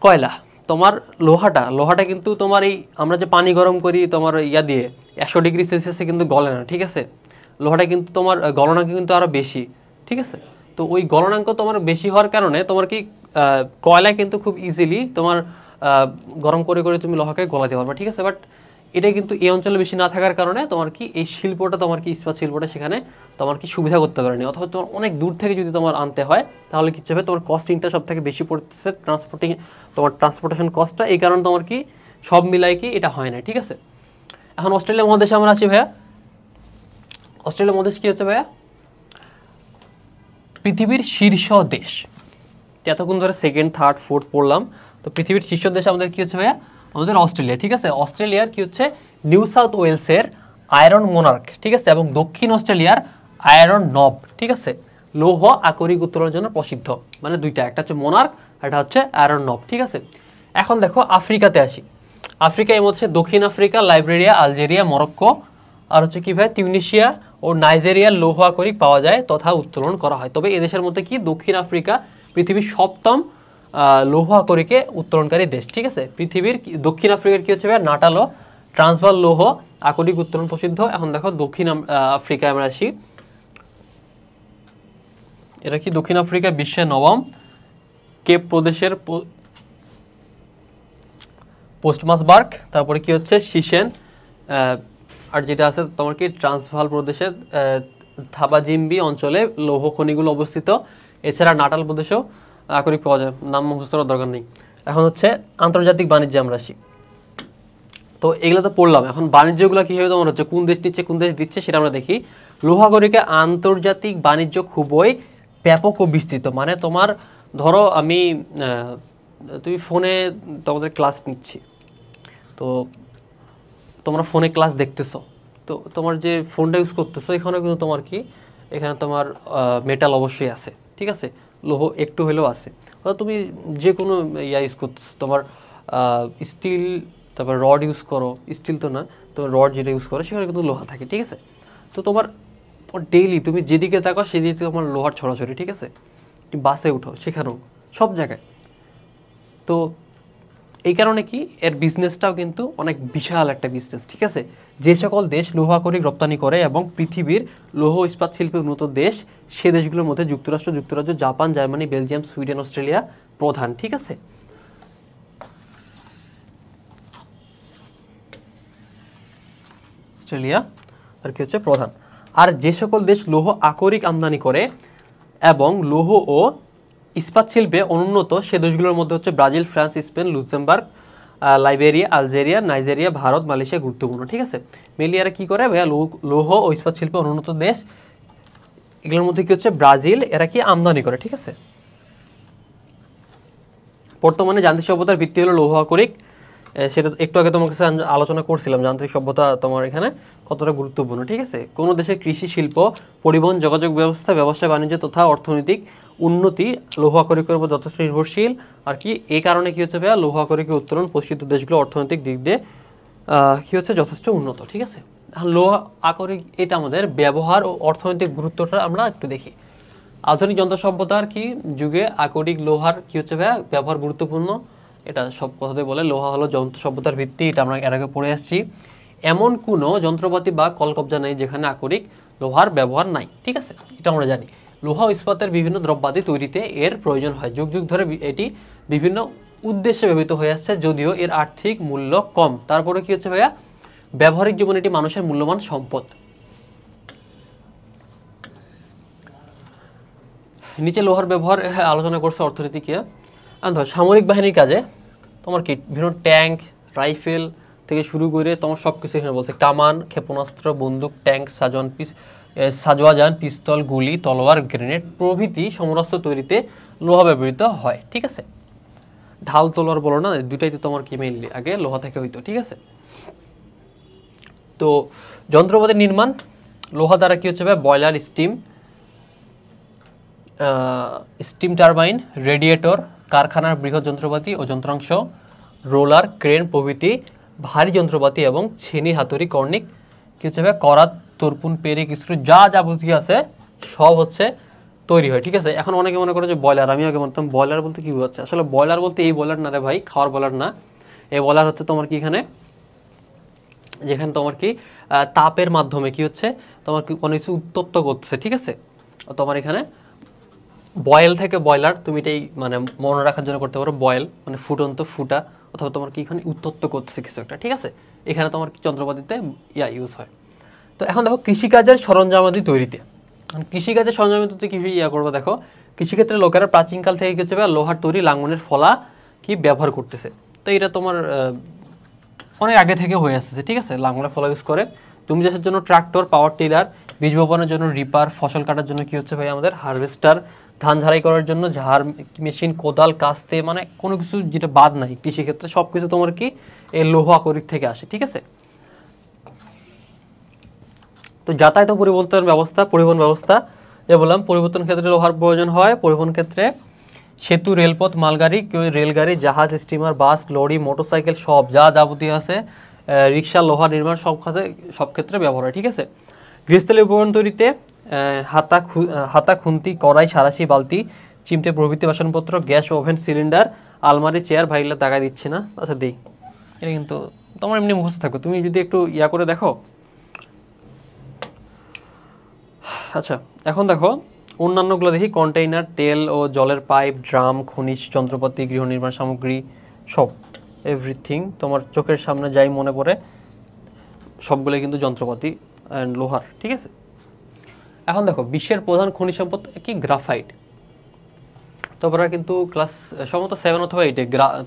কয়লা, তোমার লোহাটা কিন্তু তোমার এই আমরা যে পানি গরম করি তোমার দিয়ে 100 ডিগ্রি সেলসিয়াসে কিন্তু গলে না, ঠিক আছে? লোহাটা কিন্তু তোমার গলনাঙ্ক কিন্তু আরও বেশি, ঠিক আছে? তো ওই গলনাঙ্ক তোমার বেশি হওয়ার কারণে তোমার কি কয়লা কিন্তু খুব ইজিলি তোমার গরম করে করে তুমি লোহাকে গলাতে পারবা, ঠিক আছে? বাট এটা কিন্তু এই অঞ্চলে বেশি না থাকার কারণে তোমার কি এই শিল্পটা তোমার কি ইস্পাত শিল্পটা সেখানে তোমার কি সুবিধা করতে পারেনি, অথবা তোমার অনেক দূর থেকে যদি তোমার আনতে হয় তাহলে কি হবে তোমার কস্টিংটা সব থেকে বেশি পড়তেছে, ট্রান্সপোর্টেশন কস্টটা, এই কারণে তোমার কি সব মিলাই কি এটা হয় না, ঠিক আছে? এখন অস্ট্রেলিয়া মহাদেশে আমরা আছি ভাইয়া, অস্ট্রেলিয়া মহাদেশ কি হচ্ছে ভাইয়া পৃথিবীর শীর্ষ দেশ, এতক্ষণ ধরে সেকেন্ড থার্ড ফোর্থ পড়লাম, তো পৃথিবীর শীর্ষ দেশ আমাদের কি হচ্ছে ভাইয়া আমাদের অস্ট্রেলিয়া, ঠিক আছে? অস্ট্রেলিয়ার কি হচ্ছে নিউ সাউথ ওয়েলসের আয়রন মোনার্ক, ঠিক আছে? এবং দক্ষিণ অস্ট্রেলিয়ার আয়রন নব, ঠিক আছে? লৌহ আকরিক উত্তোলনের জন্য প্রসিদ্ধ, মানে দুইটা, একটা হচ্ছে মোনার্ক, একটা হচ্ছে আয়রন নব, ঠিক আছে? এখন দেখো আফ্রিকাতে আসি, আফ্রিকা এর মধ্যে দক্ষিণ আফ্রিকা, লাইবেরিয়া, আলজেরিয়া, মরক্কো আর হচ্ছে কি ভাই তিউনিসিয়া ও নাইজেরিয়ার লৌহ আকরিক পাওয়া যায় তথা উত্তোলন করা হয়। তবে এদেশের মধ্যে কি দক্ষিণ আফ্রিকা পৃথিবীর 7ম লৌহ আকরিকে উত্তোলনকারী দেশ, ঠিক আছে? পৃথিবীর দক্ষিণ আফ্রিকার কি হচ্ছে ভাই নাটাল ও ট্রান্সভাল লৌহ আকরিক উত্তোলন প্রসিদ্ধ। এখন দেখো দক্ষিণ আফ্রিকায় আমরা আসি, এটা কি দক্ষিণ আফ্রিকা বিশ্বের 9ম কেপ প্রদেশের পোস্টমাসবার্গ, তারপরে কি হচ্ছে শিশেন, আর যেটা আছে তোমার কি ট্রান্সভাল প্রদেশের থাবাজিম্বি অঞ্চলে লৌহ খনিগুলো অবস্থিত। এছাড়া নাটাল প্রদেশেও আকরিক পাওয়া যায়, নাম মুখস্থ করার দরকার নেই। এখন হচ্ছে আন্তর্জাতিক বাণিজ্যে আমরা আসি, তো এগুলো তো পড়লাম। এখন বাণিজ্যগুলো কীভাবে তোমার হচ্ছে, কোন দেশ নিচ্ছে কোন দেশ দিচ্ছে সেটা আমরা দেখি। লৌহ আকরিকে আন্তর্জাতিক বাণিজ্য খুবই ব্যাপক ও বিস্তৃত, মানে তোমার ধরো তুমি ফোনে তোমাদের ক্লাস নিচ্ছি, তো তোমরা ফোনে ক্লাস দেখতেছো, তো তোমার যে ফোনটা ইউজ করতেছো এখানে কিন্তু তোমার কি এখানে তোমার মেটাল অবশ্যই আছে, ঠিক আছে? লৌহ একটু হলেও আছে। তুমি যে কোনো ইউজ করতেছো, তোমার স্টিল, তারপর রড ইউজ করো, স্টিল তো না, তোমার রড যেটা ইউজ করো সেখানে কিন্তু লোহা থাকে, ঠিক আছে? তো তোমার ডেইলি তুমি যেদিকে থাকো সেদিকে তোমার লোহার ছড়াছড়ি, ঠিক আছে? তুমি বাসে উঠো সেখানেও, সব জায়গায়। তো এই কারণে কি এর বিজনেসটাও কিন্তু অনেক বিশাল একটা বিজনেস, ঠিক আছে। যে সকল দেশ লৌহ আকরিক রপ্তানি করে এবং পৃথিবীর লৌহ ইস্পাত শিল্পে উন্নত দেশ, সে দেশগুলোর মধ্যে যুক্তরাজ্য, Japan, Germany, Belgium, Sweden, Australia প্রধান, ঠিক আছে। অস্ট্রেলিয়া আর কি হচ্ছে প্রধান। আর যে সকল দেশ লৌহ আকরিক আমদানি করে এবং লৌহ ও ইস্পাত শিল্পে অনুন্নত, সে দেশগুলোর মধ্যে হচ্ছে Brazil, France, Spain, Luxembourg, Liberia, Algeria, Nigeria, Bharat, Malaysia গুরুত্বপূর্ণ, ঠিক আছে। মেনলি এরা কী করে ভাইয়া, লৌহ ও ইস্পাত শিল্পে অনুন্নত দেশ, এগুলোর মধ্যে কি হচ্ছে ব্রাজিল, এরা কি আমদানি করে, ঠিক আছে। বর্তমানে যান্ত্রিক সভ্যতার ভিত্তি হলো লৌহ আকরিক, সেটা একটু আগে তোমার কাছে আলোচনা করছিলাম, যান্ত্রিক সভ্যতা তোমার এখানে কতটা গুরুত্বপূর্ণ, ঠিক আছে। কোনো দেশের কৃষি শিল্প, পরিবহন, যোগাযোগ ব্যবস্থা, ব্যবসা বাণিজ্য তথা অর্থনৈতিক উন্নতি লৌহ আকরিকের উপর যথেষ্ট নির্ভরশীল। আর কি এই কারণে কি হচ্ছে ভাইয়া, লৌহ আকরিকের উত্তোলন পশ্চিম দেশগুলো অর্থনৈতিক দিক দিয়ে কি হচ্ছে যথেষ্ট উন্নত, ঠিক আছে। লৌহ আকরিক এটা আমাদের ব্যবহার ও অর্থনৈতিক গুরুত্বটা আমরা একটু দেখি। আধুনিক যন্ত্র সভ্যতার কি যুগে আকরিক লোহার কি হচ্ছে ভাইয়া ব্যবহার গুরুত্বপূর্ণ, এটা সব কথাতে বলে। লোহা হলো যন্ত্র সভ্যতার ভিত্তি, এটা আমরা এর আগে পড়ে আসছি। এমন কোনো যন্ত্রপাতি বা কলকব্জা নেই যেখানে আকরিক লোহার ব্যবহার নাই, ঠিক আছে, এটা আমরা জানি। লোহা ও ইস্পাতের বিভিন্ন দ্রব্যাদি তৈরিতে এর প্রয়োজন হয়। যুগ যুগ ধরে এটি বিভিন্ন উদ্দেশ্যে ব্যবহৃত হয়ে আসছে, যদিও এর আর্থিক মূল্য কম। তারপরে কি হচ্ছে ভাইয়া, ব্যবহারিক জীবনে এটি মানুষের মূল্যবান সম্পদ। নিচে লোহার ব্যবহার আলোচনা করছে অর্থনীতিকে। ধর সামরিক বাহিনীর কাজে তোমার কি বিভিন্ন ট্যাঙ্ক, রাইফেল থেকে শুরু করে তোমার সব কিছু এখানে বলছে, কামান, ক্ষেপণাস্ত্র, বন্দুক, ট্যাঙ্ক, সাজোয়াজান, পিস্তল, গুলি, তলোয়ার, গ্রেনেড প্রভৃতি সমরাস্ত্র তৈরিতে লোহা ব্যবহৃত হয়, ঠিক আছে। ঢাল তলোয়ার বলো না, দুইটাই তো তোমার কি মেইনলি আগে লোহা থেকে হইতো, ঠিক আছে। তো যন্ত্রপাতির নির্মাণ লোহা দ্বারা কি হচ্ছে ভাই, বয়লার, স্টিম টারবাইন, রেডিয়েটর, কারখানার বৃহৎ যন্ত্রপাতি ও যন্ত্রাংশ, রোলার, ক্রেন প্রভৃতি ভারী যন্ত্রপাতি এবং ছেনি, হাতুড়ি, কর্নিক কি হচ্ছে ভাই, করাত, তর্পুন, পেরেক, স্ক্রু যা যাবতীয় আছে সব হচ্ছে তৈরি হয়, ঠিক আছে। এখন অনেকে মনে করে যে বয়লার, আমি আগে বলতাম বয়লার বলতে কি বোঝাচ্ছে, আসলে বয়লার বলতে এই বয়লার না রে ভাই, খাওয়ার বয়লার না। এই বয়লার হচ্ছে তোমার কি এখানে, যেখানে তোমার কি তাপের মাধ্যমে কি হচ্ছে তোমার কি কোনো কিছু উত্তপ্ত করছে, ঠিক আছে। তোমার এখানে বয়েল থেকে বয়লার, তুমি এটাই মানে মনে রাখার জন্য করতে পারো, বয়েল মানে ফুটন্ত, ফুটা, অথবা তোমার কি এখানে উত্তপ্ত করতেছে কিছু একটা, ঠিক আছে। এখানে তোমার কি যন্ত্রপাতিতে ইউজ হয়। তো এখন দেখো কৃষিকাজের সরঞ্জামাদি তৈরিতে, কৃষিকাজের সরঞ্জামাদিতে কি করবো দেখো, কৃষিক্ষেত্রে লোকেরা প্রাচীনকাল থেকে হচ্ছে লোহার তৈরি লাঙ্গলের ফলা কি ব্যবহার করতেছে। তো এটা তোমার অনেক আগে থেকে হয়ে আসতেছে, ঠিক আছে। লাঙ্গলের ফলা ইউজ করে জমি চাষের জন্য ট্রাক্টর, পাওয়ার টিলার, বীজ বপনের জন্য রিপার, ফসল কাটার জন্য কি হচ্ছে ভাই আমাদের হারভেস্টার, ধান ঝাড়াই করার জন্য ঝাড় মেশিন, কোদাল, কাস্তে, মানে কোনো কিছু যেটা বাদ নাই কৃষিক্ষেত্রে সব কিছু তোমার কি এই লৌহ আকরিক থেকে আসে, ঠিক আছে। তো যাতায়াত ও পরিবহন ব্যবস্থা যে বললাম, পরিবর্তন ক্ষেত্রে লোহার প্রয়োজন হয়। পরিবহন ক্ষেত্রে সেতু, রেলপথ, মালগাড়ি, রেলগাড়ি, জাহাজ, স্টিমার, বাস, লরি, মোটরসাইকেল সব যা যাবতীয় আছে, রিক্সা, লোহা নির্মাণ সব ক্ষেত্রে ব্যবহার হয়, ঠিক আছে। গৃহস্থলী উপকরণ তৈরিতে হাতা, খুন্তি, কড়াই, সারাশি, বালতি, চিমটে প্রভৃতি বাসনপত্র, গ্যাস, ওভেন, সিলিন্ডার, আলমারি, চেয়ার, ভাইগুলো টাকা দিচ্ছে না, আচ্ছা দিই, এটা কিন্তু তোমার এমনি মুখস্থ থাকো, তুমি যদি একটু করে দেখো। আচ্ছা এখন দেখো অন্যান্যগুলো দেখি, কন্টেইনার, তেল ও জলের পাইপ, ড্রাম, খনিজ যন্ত্রপাতি, গৃহ নির্মাণ সামগ্রী সব, এভরিথিং তোমার চোখের সামনে যাই মনে পড়ে সবগুলো কিন্তু যন্ত্রপাতি অ্যান্ড লোহার, ঠিক আছে। এখন দেখো বিশ্বের প্রধান খনিজ সম্পদ কি, গ্রাফাইট। তোমরা কিন্তু ক্লাস সম্ভবত 7 অথবা 8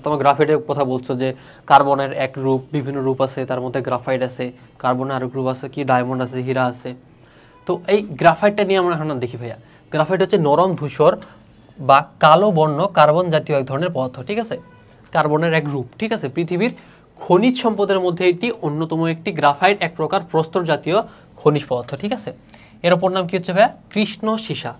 তোমার গ্রাফাইটের কথা বলছো, যে কার্বনের এক রূপ, বিভিন্ন রূপ আছে, তার মধ্যে গ্রাফাইট আছে, কার্বনের আরেক রূপ আছে কি, ডায়মন্ড আছে, হীরা আছে। তো এই গ্রাফাইটটা নিয়ে আমরা এখন দেখি ভাইয়া। গ্রাফাইট হচ্ছে নরম ধূসর বা কালো বর্ণ কার্বন জাতীয় এক ধরনের পদার্থ, ঠিক আছে, কার্বনের এক রূপ, ঠিক আছে। পৃথিবীর খনিজ সম্পদের মধ্যে এটি অন্যতম একটি। গ্রাফাইট এক প্রকার প্রস্তর জাতীয় খনিজ পদার্থ, ঠিক আছে। এর অপর নাম কি হচ্ছে ভাইয়া, কৃষ্ণ সীসা,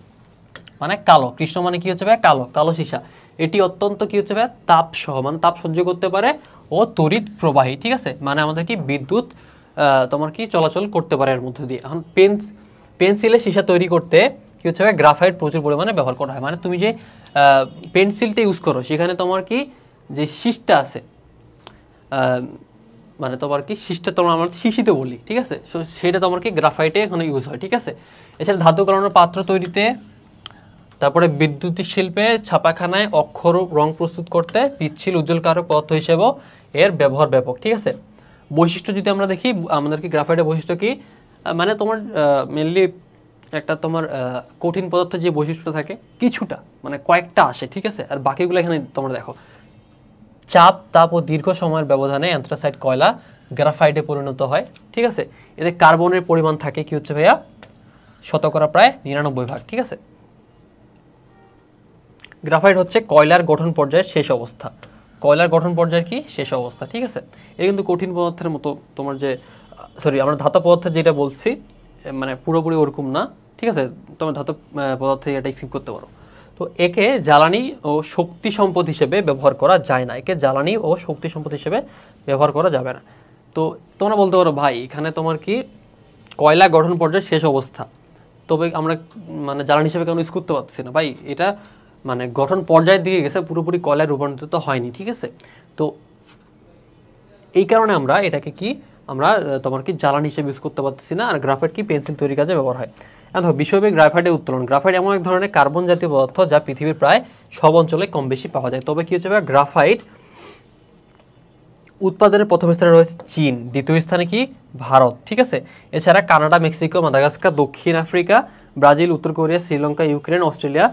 মানে কালো, কৃষ্ণ মানে কি হচ্ছে ভাইয়া কালো, কালো সীসা। এটি অত্যন্ত কি হচ্ছে ভাইয়া তাপ সহ, মানে তাপ সহ্য করতে পারে ও তড়িৎ প্রবাহী, ঠিক আছে, মানে আমাদের কি বিদ্যুৎ তোমার কি চলাচল করতে পারে এর মধ্যে দিয়ে। এখন পেন্সিলের সীসা তৈরি করতে কি হচ্ছে ভাই, গ্রাফাইট প্রচুর পরিমাণে ব্যবহার করা হয়। মানে তুমি যে পেন্সিলটা ইউজ করো সেখানে তোমার কি যে শীষটা আছে, মানে তোমার কি শিসটা তোমার আমরা শিশিতে বলি, ঠিক আছে। সো সেটা তোমার কি গ্রাফাইটে এখানে ইউজ হয়, ঠিক আছে। এছাড়া ধাতু গলানোর পাত্র তৈরিতে, তারপরে বিদ্যুতিক শিল্পে, ছাপাখানায় অক্ষর রং প্রস্তুত করতে, পিচ্ছিল উজ্জ্বলকারক পদার্থ হিসেবেও এর ব্যবহার ব্যাপক, ঠিক আছে। বৈশিষ্ট্য যদি আমরা দেখি, আমাদের কি গ্রাফাইটের বৈশিষ্ট্য কি, মানে তোমার মেনলি একটা তোমার কঠিন পদার্থের যে বৈশিষ্ট্য থাকে কিছুটা মানে কয়েকটা আসে, ঠিক আছে। আর বাকিগুলো এখানে তোমরা দেখো, চাপ, তাপ ও দীর্ঘ সময়ের ব্যবধানে অ্যান্থ্রাসাইট কয়লা গ্রাফাইটে পরিণত হয়, ঠিক আছে। এতে কার্বনের পরিমাণ থাকে কি হচ্ছে ভাইয়া, শতকরা প্রায় 99 ভাগ, ঠিক আছে। গ্রাফাইট হচ্ছে কয়লার গঠন পর্যায়ের শেষ অবস্থা, কয়লার গঠন পর্যায়ের কি শেষ অবস্থা, ঠিক আছে। এটা কিন্তু কঠিন পদার্থের মতো তোমার যে আমরা ধাতব পদার্থের যেটা বলছি মানে পুরোপুরি ওরকম না, ঠিক আছে। তোমার ধাতব পদার্থে এটা স্কিপ করতে পারো। তো একে জ্বালানি ও শক্তি সম্পদ হিসেবে ব্যবহার করা যায় না, একে জ্বালানি ও শক্তি সম্পদ হিসেবে ব্যবহার করা যাবে না। তো তোমরা বলতে পারো ভাই এখানে তোমার কি কয়লা গঠন পর্যায়ের শেষ অবস্থা, তবে আমরা মানে জ্বালানি হিসেবে কেন ইউজ করতে পারছি না? ভাই এটা মানে গঠন পর্যায়ের দিকে গেছে, পুরোপুরি কয়লায় রূপান্তরিত হয়নি, ঠিক আছে। তো এই কারণে আমরা এটাকে কি আমরা তোমার কি জ্বালানি হিসেবে ইউজ করতে পারতেছি না। আর গ্রাফাইট কি পেন্সিল তৈরির কাজে ব্যবহার হয়। এখন দেখো বিষয়বিক গ্রাফাইটের উত্তোলন। গ্রাফাইট এমন এক ধরনের কার্বন জাতীয় পদার্থ যা পৃথিবীর প্রায় সব অঞ্চলে কম বেশি পাওয়া যায়। তবে কি হচ্ছে গ্রাফাইট উৎপাদনের প্রথম স্থানে রয়েছে চীন, দ্বিতীয় স্থানে কি ভারত, ঠিক আছে। এছাড়া কানাডা, মেক্সিকো, মাদাগাস্কার, দক্ষিণ আফ্রিকা, ব্রাজিল, উত্তর Korea, Sri Lanka, Ukraine, Australia,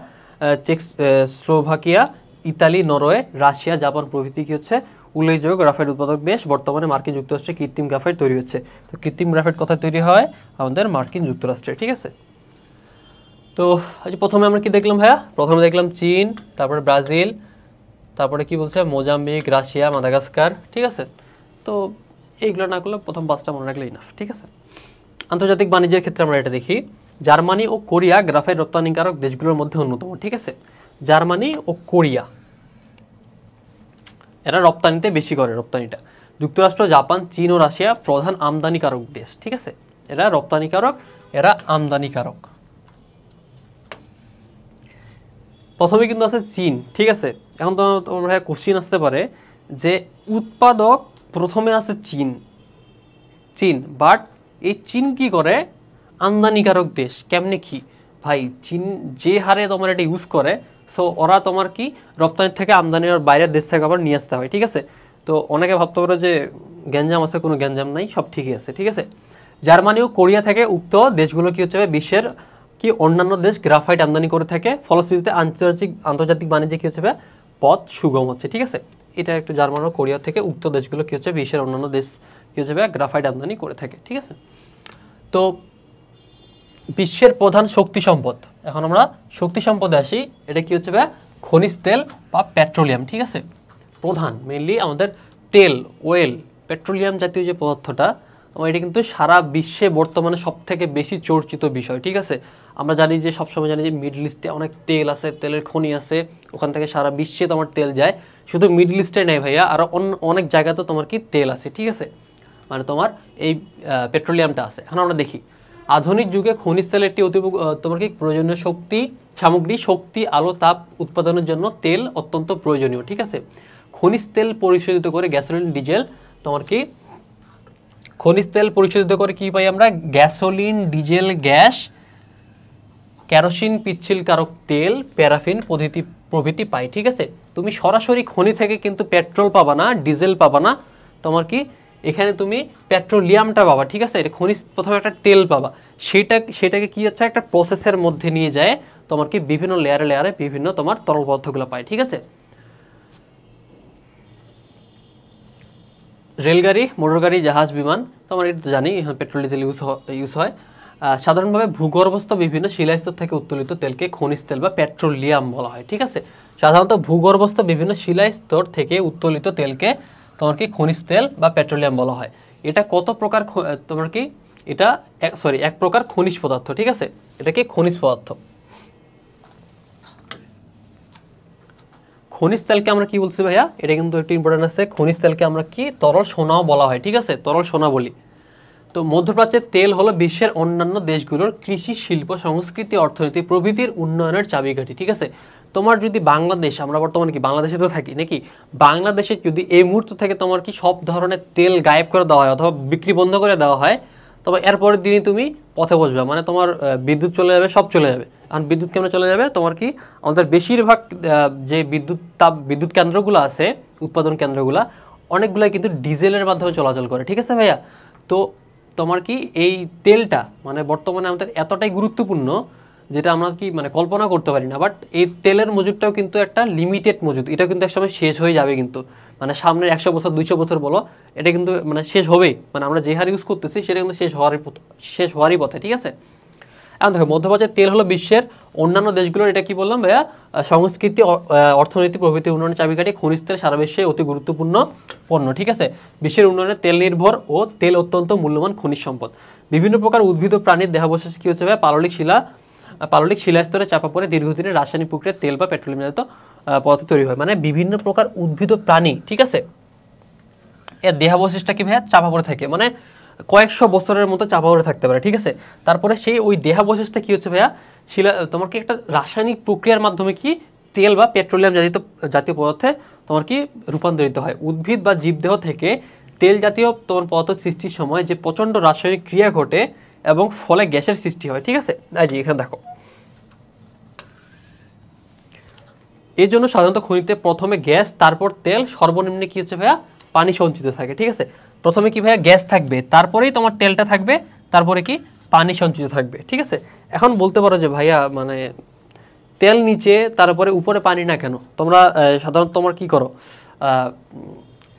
Slovakia, Italy, Norway, Russia, Japan প্রভৃতি কি হচ্ছে উল্লেখযোগ্য গ্রাফাইট উৎপাদক দেশ। বর্তমানে মার্কিন যুক্তরাষ্ট্রে কৃত্রিম গ্রাফাইট তৈরি হচ্ছে। তো কৃত্রিম গ্রাফাইট কোথায় তৈরি হয়? আমাদের মার্কিন যুক্তরাষ্ট্রে, ঠিক আছে। তো প্রথমে আমরা কি দেখলাম ভাইয়া? প্রথমে দেখলাম চীন, তারপরে ব্রাজিল, তারপরে কি বলছে মোজাম্বিক, রাশিয়া, মাদাগাস্কার, ঠিক আছে। তো এইগুলো না করলে প্রথম 5টা মনে রাখলে ইনাফ, ঠিক আছে। আন্তর্জাতিক বাণিজ্যের ক্ষেত্রে আমরা এটা দেখি, জার্মানি ও কোরিয়া গ্রাফাইট রপ্তানিকারক দেশগুলোর মধ্যে অন্যতম, ঠিক আছে। জার্মানি ও কোরিয়া এরা রপ্তানিতে বেশি করে, রপ্তানিটা। যুক্তরাষ্ট্র, জাপান, চীন ও রাশিয়া প্রধান আমদানিকারক দেশ, ঠিক আছে। এরা রপ্তানিকারক, এরা আমদানিকারক। প্রথমে কিন্তু আছে চীন, ঠিক আছে। এখন তোমরা কোশ্চিন আসতে পারে যে উৎপাদক প্রথমে আছে চীন, চীন, বাট এই চীন কি করে আমদানিকারক দেশ কেমনে কি? ভাই চীন যে হারে তোমার এটা ইউজ করে, সো ওরা তোমার কি রপ্তানির থেকে আমদানির বাইরের দেশ থেকে আবার নিয়ে আসতে হয়, ঠিক আছে। তো অনেকে ভাবতে পারে যে গ্যাঞ্জাম আছে, কোনো গ্যাঞ্জাম নাই, সব ঠিকই আছে, ঠিক আছে। জার্মানি ও কোরিয়া থেকে উক্ত দেশগুলো কি হচ্ছে বিশ্বের কি অন্যান্য দেশ গ্রাফাইট আমদানি করে থাকে, ফলশ্রুতিতে আন্তর্জাতিক বাণিজ্যে কি হচ্ছে পথ সুগম হচ্ছে, ঠিক আছে। এটা একটু জার্মান ও কোরিয়া থেকে উক্ত দেশগুলো কি হচ্ছে বিশ্বের অন্যান্য দেশ কি হচ্ছে গ্রাফাইট আমদানি করে থাকে, ঠিক আছে। তো বিশ্বের প্রধান শক্তি সম্পদ, এখন আমরা শক্তি সম্পদে আসি। এটা কি হচ্ছে খনিজ তেল বা পেট্রোলিয়াম, ঠিক আছে। প্রধান মেইনলি আমাদের তেল, ওয়েল, পেট্রোলিয়াম জাতীয় যে পদার্থটা, এটা কিন্তু সারা বিশ্বে বর্তমানে সব থেকে বেশি চর্চিত বিষয়, ঠিক আছে। আমরা জানি যে সবসময় জানি যে মিডল ইস্টে অনেক তেল আছে, তেলের খনি আছে, ওখান থেকে সারা বিশ্বে তোমার তেল যায়। শুধু মিডল ইস্টে নেই ভাইয়া, আর অনেক জায়গাতে তোমার কি তেল আছে, ঠিক আছে। মানে তোমার এই পেট্রোলিয়ামটা আছে। এখন আমরা দেখি আধুনিক যুগে খনিজ তেল একটি তোমার কি প্রয়োজনীয় সামগ্রী, শক্তি, আলো, তাপ উৎপাদনের জন্য তেল অত্যন্ত প্রয়োজনীয়, ঠিক আছে। খনিজ তেল পরিশোধিত করে গ্যাসোলিন, ডিজেল, তোমার কি খনিজ তেল পরিশোধিত করে কি পাই আমরা? গ্যাসোলিন, ডিজেল, গ্যাস, কেরোসিন, পিচ্ছিল কারক তেল, প্যারাফিন প্রভৃতি পাই, ঠিক আছে। তুমি সরাসরি খনি থেকে কিন্তু পেট্রোল পাবা না, ডিজেল পাবা না, তোমার কি এখানে তুমি পেট্রোলিয়ামটা পাবা, ঠিক আছে। এটা খনিজ প্রথমে একটা তেল পাবা, সেটাকে কি হচ্ছে একটা প্রসেসের মধ্যে নিয়ে যায় তোমার কি বিভিন্ন লেয়ারে বিভিন্ন তোমার তরল পদার্থগুলো পায়, ঠিক আছে। রেলগাড়ি, মোটরগাড়ি, জাহাজ, বিমান, তোমার এটা জানি পেট্রোল ডিজেল ইউজ হয়। সাধারণভাবে ভূগর্ভস্থ বিভিন্ন শিলাস্তর থেকে উত্তোলিত তেলকে খনিজ তেল বা পেট্রোলিয়াম বলা হয়, ঠিক আছে। সাধারণত ভূগর্ভস্থ বিভিন্ন শিলাস্তর থেকে উত্তোলিত তেলকে তোমার কি খনিজ তেল বা পেট্রোলিয়াম বলা হয়। এটা কত প্রকার তোমার কি এটা এক প্রকার খনিজ পদার্থ, ঠিক আছে। এটা কি খনিজ পদার্থ। খনিজ তেলকে আমরা কি বলছি ভাইয়া? এটা কিন্তু একটু ইম্পর্টেন্ট আছে। খনিজ তেলকে আমরা কি তরল সোনাও বলা হয়, ঠিক আছে, তরল সোনা বলি। তো মধ্যপ্রাচ্যের তেল হলো বিশ্বের অন্যান্য দেশগুলোর কৃষি, শিল্প, সংস্কৃতি, অর্থনীতি প্রভৃতির উন্নয়নের চাবিকাঠি, ঠিক আছে। তোমার যদি বাংলাদেশ, আমরা বর্তমানে কি বাংলাদেশে তো থাকি নাকি, বাংলাদেশে যদি এই মুহূর্ত থেকে তোমার কি সব ধরনের তেল গায়েব করে দেওয়া হয় অথবা বিক্রি বন্ধ করে দেওয়া হয়, তবে এরপরের দিনই তুমি পথে বসবে, মানে তোমার বিদ্যুৎ চলে যাবে, সব চলে যাবে। কারণ বিদ্যুৎ কেমন চলে যাবে, তোমার কি আমাদের বেশিরভাগ যে বিদ্যুৎ কেন্দ্রগুলো আছে, উৎপাদন কেন্দ্রগুলো অনেকগুলাই কিন্তু ডিজেলের মাধ্যমে চলাচল করে, ঠিক আছে ভাইয়া। তো তোমার কি এই তেলটা মানে বর্তমানে আমাদের এতটাই গুরুত্বপূর্ণ যেটা আমরা কি মানে কল্পনা করতে পারি না। বাট এই তেলের মজুদটাও কিন্তু একটা লিমিটেড মজুদ, এটা কিন্তু একসময় শেষ হয়ে যাবে কিন্তু, মানে সামনের 100 বছর 200 বছর বলো, এটা কিন্তু মানে শেষ হবেই, মানে আমরা যে হার ইউজ করতেছি সেটা কিন্তু শেষ হওয়ারই পথে, ঠিক আছে। এখন দেখো মধ্যপ্রাচ্যের তেল হলো বিশ্বের অন্যান্য দেশগুলোর, এটা কি বললাম ভাইয়া, সংস্কৃতি, অর্থনীতি প্রভৃতি উন্নয়নের চাবিকাঠি। খনিজ তেল সারা বিশ্বে অতি গুরুত্বপূর্ণ পণ্য, ঠিক আছে। বিশ্বের উন্নয়নে তেল নির্ভর ও তেল অত্যন্ত মূল্যবান খনিজ সম্পদ। বিভিন্ন প্রকার উদ্ভিদ ও প্রাণীর দেহাবশেষ কি হচ্ছে ভাইয়া, পাললিক শিলাস্তরে চাপা পড়ে দীর্ঘদিনের রাসায়নিক প্রক্রিয়ায় তেল বা পেট্রোলিয়াম জাতীয় পদার্থ তৈরি হয়। মানে বিভিন্ন প্রকার উদ্ভিদ ও প্রাণী, ঠিক আছে, এর দেহাবশেষটা কি ভাইয়া চাপা পড়ে থাকে, মানে কয়েকশো বছরের মতো চাপা পড়ে থাকতে পারে, ঠিক আছে। তারপরে সেই ওই দেহাবশেষটা কি হচ্ছে ভাইয়া, তোমার কি একটা রাসায়নিক প্রক্রিয়ার মাধ্যমে কি তেল বা পেট্রোলিয়াম জাতীয় পদার্থে তোমার কি রূপান্তরিত হয়। উদ্ভিদ বা জীবদেহ থেকে তেল জাতীয় তোমার পদার্থ সৃষ্টির সময় যে প্রচণ্ড রাসায়নিক ক্রিয়া ঘটে এবং ফলে গ্যাসের সৃষ্টি হয়, ঠিক আছে। এই যে এখানে দেখো, এই জন্য সাধারণত খনিতে প্রথমে গ্যাস, তারপর তেল, সর্বনিম্নে কি হচ্ছে ভাইয়া পানি সঞ্চিত থাকে, ঠিক আছে। প্রথমে কি ভাইয়া গ্যাস থাকবে, তারপরেই তোমার তেলটা থাকবে, তারপরে কি পানি সঞ্চিত থাকবে, ঠিক আছে। এখন বলতে পারো যে ভাইয়া মানে তেল নিচে তারপরে উপরে পানি না কেন, তোমরা সাধারণত তোমার কি করো,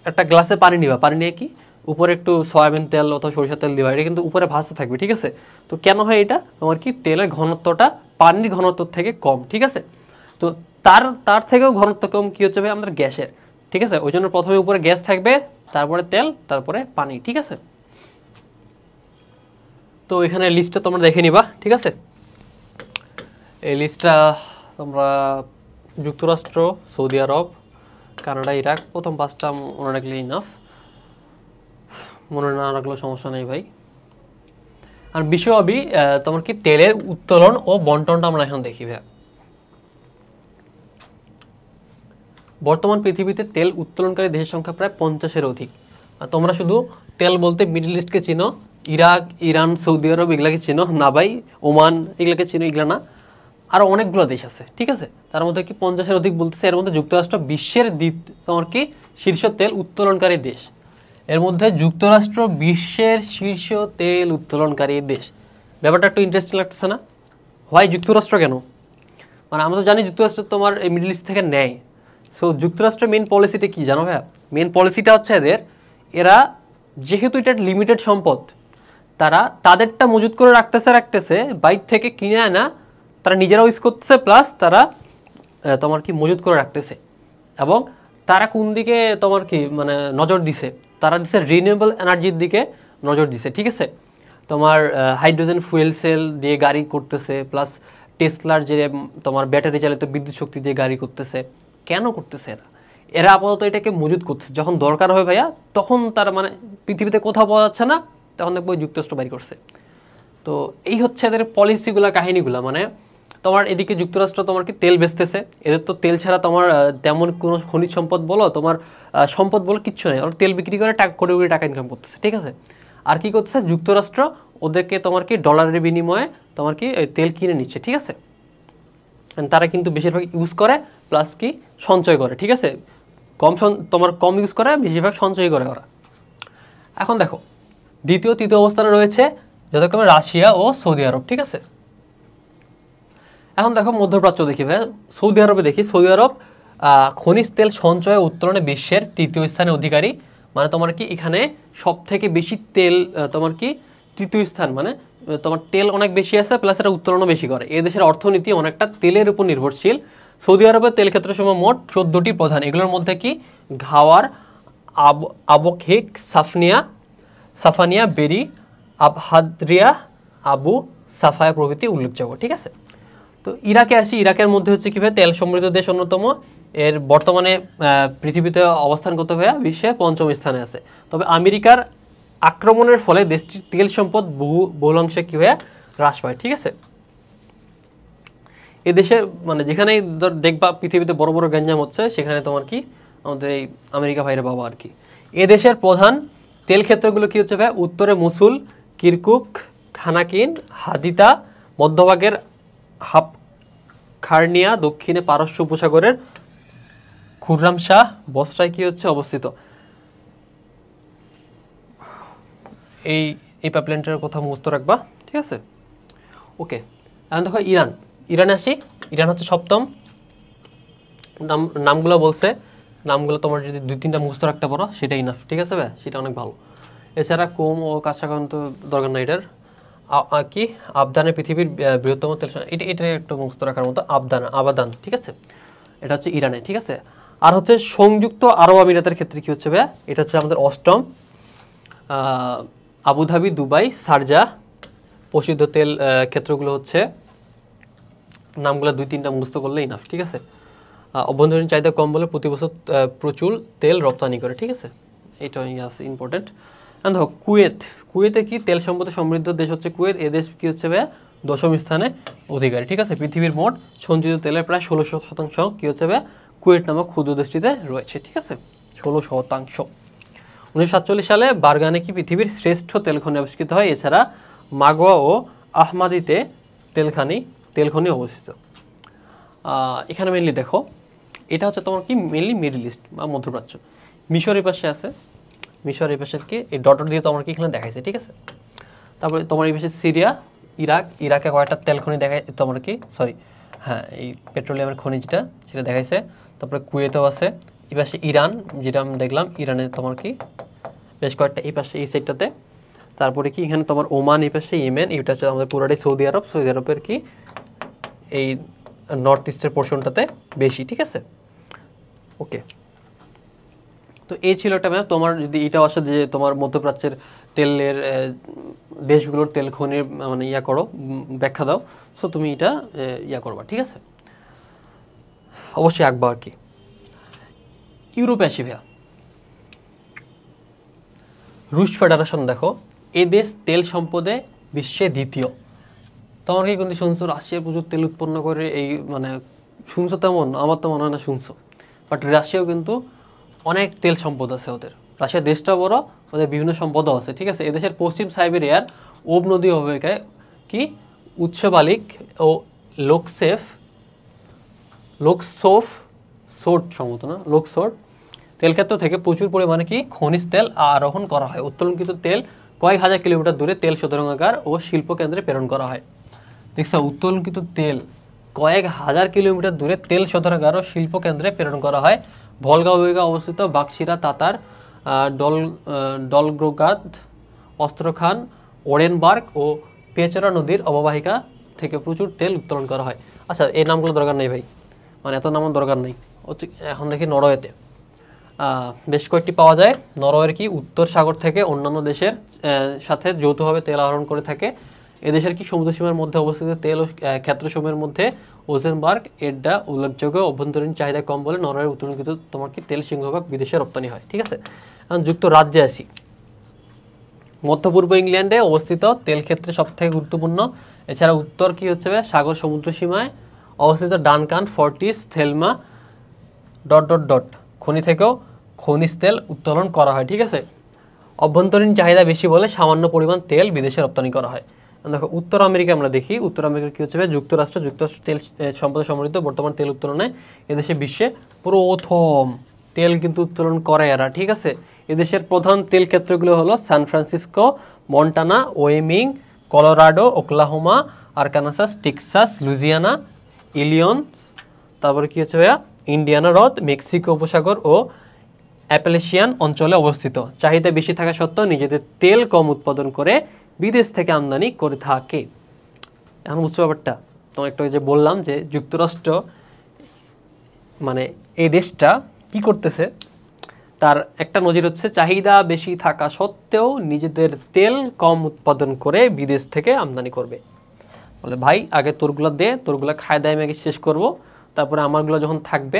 একটা গ্লাসে পানি নিবা, পানি নিয়ে কি উপরে একটু সয়াবিন তেল অথবা সরিষার তেল দিবা, এটা কিন্তু উপরে ভাসতে থাকবে, ঠিক আছে। তো কেন হয় এটা, তোমার কি তেলের ঘনত্বটা পানির ঘনত্ব থেকে কম, ঠিক আছে। তো তার থেকেও ঘনত্ব কম কি হচ্ছে ভাই আমাদের গ্যাসের, ঠিক আছে। ওই জন্য প্রথমে উপরে গ্যাস থাকবে, তারপরে তেল, তারপরে পানি, ঠিক আছে। তো এখানে লিস্টটা তোমরা দেখে নিবা, ঠিক আছে। এই লিস্টটা তোমরা যুক্তরাষ্ট্র, সৌদি আরব, কানাডা, ইরাক, প্রথম 5টা মনে রাখলে ইনাফ, মনে না রাখলেও সমস্যা নেই ভাই। আর বিষয়বি তোমার কি তেলের উত্তোলন ও বন্টনটা আমরা এখন দেখি ভাই। বর্তমান পৃথিবীতে তেল উত্তোলনকারী দেশের সংখ্যা প্রায় 50-এর অধিক। আর তোমরা শুধু তেল বলতে মিডল ইস্টকে চিনো, ইরাক, ইরান, সৌদি আরব এগুলাকে চিনো না ভাই, ওমান এগুলাকে চিনো, এগুলা না, আরও অনেকগুলো দেশ আছে, ঠিক আছে। তার মধ্যে কি 50-এর অধিক বলতেছে, এর মধ্যে যুক্তরাষ্ট্র বিশ্বের তোমার কি শীর্ষ তেল উত্তোলনকারী দেশ। এর মধ্যে যুক্তরাষ্ট্র বিশ্বের শীর্ষ তেল উত্তোলনকারী দেশ। ব্যাপারটা একটু ইন্টারেস্টিং লাগতেছে না? হয় যুক্তরাষ্ট্র কেন, মানে আমরা তো জানি যুক্তরাষ্ট্র তোমার এই মিডল ইস্ট থেকে নেয়। সো যুক্তরাষ্ট্রের মেন পলিসিটা কি জানো ভাইয়া? মেন পলিসিটা হচ্ছে এরা যেহেতু এটা লিমিটেড সম্পদ, তারা তাদেরটা মজুত করে রাখতেছে বাইরে থেকে কিনে আনা, তারা নিজেরাও ইউজ করতেছে, প্লাস তারা তোমার কি মজুত করে রাখতেছে। এবং তারা কোন দিকে তোমার কি মানে নজর দিছে, তারা দিছে রিনিউয়েবল এনার্জির দিকে নজর দিছে, ঠিক আছে। তোমার হাইড্রোজেন ফুয়েল সেল দিয়ে গাড়ি করতেছে, প্লাস টেসলার যে তোমার ব্যাটারি চালিত বিদ্যুৎ শক্তি দিয়ে গাড়ি করতেছে। কেন করতেছে এরা আপাতত এটাকে মজুত করতেছে, যখন দরকার হয় ভাইয়া তখন তারা মানে পৃথিবীতে কোথাও পাওয়া যাচ্ছে না, তখন দেখবো যুক্তরাষ্ট্র বাইর করছে। তো এই হচ্ছে এদের পলিসিগুলা, কাহিনীগুলা। মানে তোমার এদিকে যুক্তরাষ্ট্র তোমার কি তেল বেচতেছে, এদের তো তেল ছাড়া তোমার তেমন কোনো খনিজ সম্পদ বলো, তোমার সম্পদ বলো কিচ্ছু নেই। ওরা তেল বিক্রি করে কোটি কোটি টাকা ইনকাম করতেছে, ঠিক আছে। আর কি করতেছে যুক্তরাষ্ট্র, ওদেরকে তোমার কি ডলারের বিনিময়ে তোমার কি তেল কিনে নিচ্ছে, ঠিক আছে। তারা কিন্তু বেশিরভাগ ইউজ করে, প্লাস কি সঞ্চয় করে, ঠিক আছে। তোমার কম ইউজ করে, বেশিরভাগ সঞ্চয় করে ওরা। এখন দেখো দ্বিতীয় তৃতীয় অবস্থানে রয়েছে যথাক্রমে রাশিয়া ও সৌদি আরব, ঠিক আছে। এখন দেখো মধ্যপ্রাচ্য দেখি ভাই, সৌদি আরবে দেখি। সৌদি আরব খনিজ তেল সঞ্চয় উত্তোলনে বিশ্বের 3য় স্থানে অধিকারী। মানে তোমার কি এখানে সব থেকে বেশি তেল তোমার কি 3য় স্থান, মানে তোমার তেল অনেক বেশি আছে, প্লাস এটা উত্তোলনও বেশি করে। এই দেশের অর্থনীতি অনেকটা তেলের উপর নির্ভরশীল। সৌদি আরবের তেল ক্ষেত্রসমূহ মোট 14টি প্রধান, এগুলোর মধ্যে কি ঘাওয়ার, আবকহিক, সাফানিয়া, বেরি, আবহাদ্রিয়া, আবু সাফায়া প্রভৃতি উল্লেখযোগ্য, ঠিক আছে। তো ইরাকে আসি। ইরাকের মধ্যে হচ্ছে কীভাবে তেল সমৃদ্ধ দেশ অন্যতম, এর বর্তমানে পৃথিবীতে অবস্থান করতে হয়ে বিশ্বে 5ম স্থানে আছে। তবে আমেরিকার আক্রমণের ফলে দেশটির তেল সম্পদ বহুলাংশে কী হয়ে হ্রাস পায়, ঠিক আছে। এদেশে মানে যেখানেই দেখবা পৃথিবীতে বড় বড় গ্যাঞ্জাম হচ্ছে সেখানে তোমার কি আমাদের এই আমেরিকা ভাইরে বাবা আর কি। এদেশের প্রধান তেল ক্ষেত্রগুলো কি হচ্ছে ভাই? উত্তরে মুসুল, কিরকুক, খানাকিন, হাদিতা, মধ্যভাগের হাফখারনিয়া, দক্ষিণে পারস্য উপসাগরের খুররামশাহ বসরায় কি হচ্ছে অবস্থিত। এই এই পাইপলাইনটার কথা মুখস্থ রাখবা, ঠিক আছে? ওকে, এখন দেখো ইরান। ইরানে আসি। ইরান হচ্ছে সপ্তম। নামগুলো বলছে, নামগুলো তোমার যদি 2-3টা মুখস্থ রাখতে পারো সেটাই ইনাফ, ঠিক আছে ভাই? সেটা অনেক ভালো। এছাড়া কোম ও কাছাকান তো দরকার নাই এটার। কি আবদানে পৃথিবীর বৃহত্তম তেল, এটা একটু মুখস্থ রাখার মতো। আবাদান, ঠিক আছে? এটা হচ্ছে ইরানে, ঠিক আছে? আর হচ্ছে সংযুক্ত আরব আমিরাতের ক্ষেত্রে কি হচ্ছে ভাই? এটা হচ্ছে আমাদের অষ্টম। আবুধাবি, দুবাই, শারজাহ প্রসিদ্ধ তেল ক্ষেত্রগুলো হচ্ছে, নামগুলো 2-3টা মুখস্থ করলে ইনাফ, ঠিক আছে? অভ্যন্তরীণ চাহিদা কম বলে প্রতি বছর প্রচুর তেল রপ্তানি করে, ঠিক আছে? এটা ইম্পর্টেন্ট। দেখো কুয়েত। কুয়েতে কি তেল সম্পদে সমৃদ্ধ দেশ হচ্ছে কুয়েত। এ দেশ কি হচ্ছে ভাইয়া? 10ম স্থানে অধিকারী, ঠিক আছে? পৃথিবীর মোট সঞ্চিত তেলের প্রায় 16% কি হচ্ছে ভাইয়া? কুয়েত নামক ক্ষুদ্র দেশটিতে রয়েছে, ঠিক আছে? 16%। 1947 সালে বারগানে কি পৃথিবীর শ্রেষ্ঠ তেল খনি আবিষ্কৃত হয়। এছাড়া মাগোয়া ও আহমাদিতে তেল খনি অবস্থিত। এখানে মেনলি দেখো, এটা হচ্ছে তোমার কি মেনলি মিডল ইস্ট বা মধ্যপ্রাচ্য। মিশর এই পাশে আছে, মিশর এই পাশের কি এই ডট দিয়ে তোমার কি এখানে দেখাইছে, ঠিক আছে? তারপরে তোমার এই পাশে সিরিয়া, ইরাকে কয়েকটা তেল খনি দেখায় তোমার কি, সরি হ্যাঁ, এই পেট্রোলিয়ামের খনি যেটা সেটা দেখাইছে। তারপরে কুয়েতও আছে। এই পাশে ইরান, যেটা আমি দেখলাম, ইরানে তোমার কি বেশ কয়েকটা এই পাশে এই সাইডটাতে। তারপরে কি এখানে তোমার ওমান, এই পাশে ইয়েমেন, এটা হচ্ছে আমাদের পুরোটাই সৌদি আরবের কি এই নর্থ ইস্টের পোর্শনটাতে বেশি, ঠিক আছে? ওকে, তো এই ছিল একটা ম্যাপ। তোমার যদি এটা আসে যে তোমার মধ্যপ্রাচ্যের তেলের দেশগুলোর তেল খনির মানে করো, ব্যাখ্যা দাও, সো তুমি এটা করবা, ঠিক আছে? অবশ্যই আঁকবা আর কি। ইউরোপে আসি ভাইয়া। রুশ ফেডারেশন দেখো, এ দেশ তেল সম্পদে বিশ্বে দ্বিতীয়। তোমার কি কিন্তু শুনছো রাশিয়া প্রচুর তেল উৎপন্ন করে, এই মানে শুনছো তেমন? আমার তো মনে হয় না শুনছো। বাট রাশিয়াও কিন্তু অনেক তেল সম্পদ আছে ওদের। রাশিয়া দেশটা বড়, ওদের বিভিন্ন সম্পদও আছে, ঠিক আছে? এদেশের পশ্চিম সাইবেরিয়ার ওব নদী অববাহিকায় কি উৎসবালিক ও লোকসোট তেলক্ষেত্র থেকে প্রচুর পরিমাণে কি খনিজ তেল আরোহণ করা হয়। উত্তোলনকৃত তেল কয়েক হাজার কিলোমিটার দূরে তেল শোধনাগার ও শিল্প কেন্দ্রে প্রেরণ করা হয়। দেখছো, উত্তোলনকৃত তেল কয়েক হাজার কিলোমিটার দূরে তেল শোধনাগার ও শিল্প কেন্দ্রে প্রেরণ করা হয়। ভলগা অববাহিকায় অবস্থিত বাক্সিরা, তাতার, ডলগ্রোগাদ, অস্ত্রখান, ওরেনবার্গ ও পেচরা নদীর অববাহিকা থেকে প্রচুর তেল উত্তোলন করা হয়। আচ্ছা, এই নামগুলো দরকার নেই ভাই, মানে এত নাম দরকার নেই। এখন দেখি নরওয়েতে বেশ কয়েকটি পাওয়া যায়। নরওয়ের কি উত্তর সাগর থেকে অন্যান্য দেশের সাথে যৌথভাবে তেল আহরণ করে থাকে। এদেশের কি সমুদ্রসীমার মধ্যে অবস্থিত তেল ও ক্ষেত্রসমূহের মধ্যে ওজেনবার্গ এডা উল্লেখযোগ্য। অভ্যন্তরীণ চাহিদা কম বলে নরওয়ের উত্তোলনকৃত তোমার কি তেল সিংহভাগ বিদেশে রপ্তানি হয়, ঠিক আছে? এখন যুক্তরাজ্যে আসি। মধ্য পূর্ব ইংল্যান্ডে অবস্থিত তেল ক্ষেত্রে সবথেকে গুরুত্বপূর্ণ। এছাড়া উত্তর কি হচ্ছে সাগর সমুদ্র সীমায় অবস্থিত ডানকান, ফর্টিস, থেলমা খনি থেকেও খনিজ তেল উত্তোলন করা হয়, ঠিক আছে? অভ্যন্তরীণ চাহিদা বেশি বলে সামান্য পরিমাণ তেল বিদেশে রপ্তানি করা হয়। দেখো উত্তর আমেরিকা আমরা দেখি। উত্তর আমেরিকা কি হচ্ছে যুক্তরাষ্ট্র তেল সম্পদে সমৃদ্ধ। বর্তমান তেল উত্তোলনে এদেশে বিশ্বে প্রথম তেল কিন্তু উত্তোলন করে এরা, ঠিক আছে? এদেশের প্রধান তেল ক্ষেত্রগুলো হলো San Francisco, Montana, Wyoming, Colorado, Oklahoma, Arkansas, Texas, Louisiana, Illinois, তারপরে কি হচ্ছে ভাইয়া ইন্ডিয়ানা হ্রদ, মেক্সিকো উপসাগর ও অ্যাপেলেশিয়ান অঞ্চলে অবস্থিত। চাহিদা বেশি থাকা সত্ত্বেও নিজেদের তেল কম উৎপাদন করে বিদেশ থেকে আমদানি করে থাকে। এখন বুঝতে ব্যাপারটা? তোমার একটু যে বললাম যে যুক্তরাষ্ট্র মানে এই দেশটা কি করতেছে, তার একটা নজির হচ্ছে চাহিদা বেশি থাকা সত্ত্বেও নিজেদের তেল কম উৎপাদন করে বিদেশ থেকে আমদানি করবে। বলে ভাই আগে তোরগুলো দে, তোরগুলো খায় দায় মেঘে শেষ করব, তারপরে আমারগুলো যখন থাকবে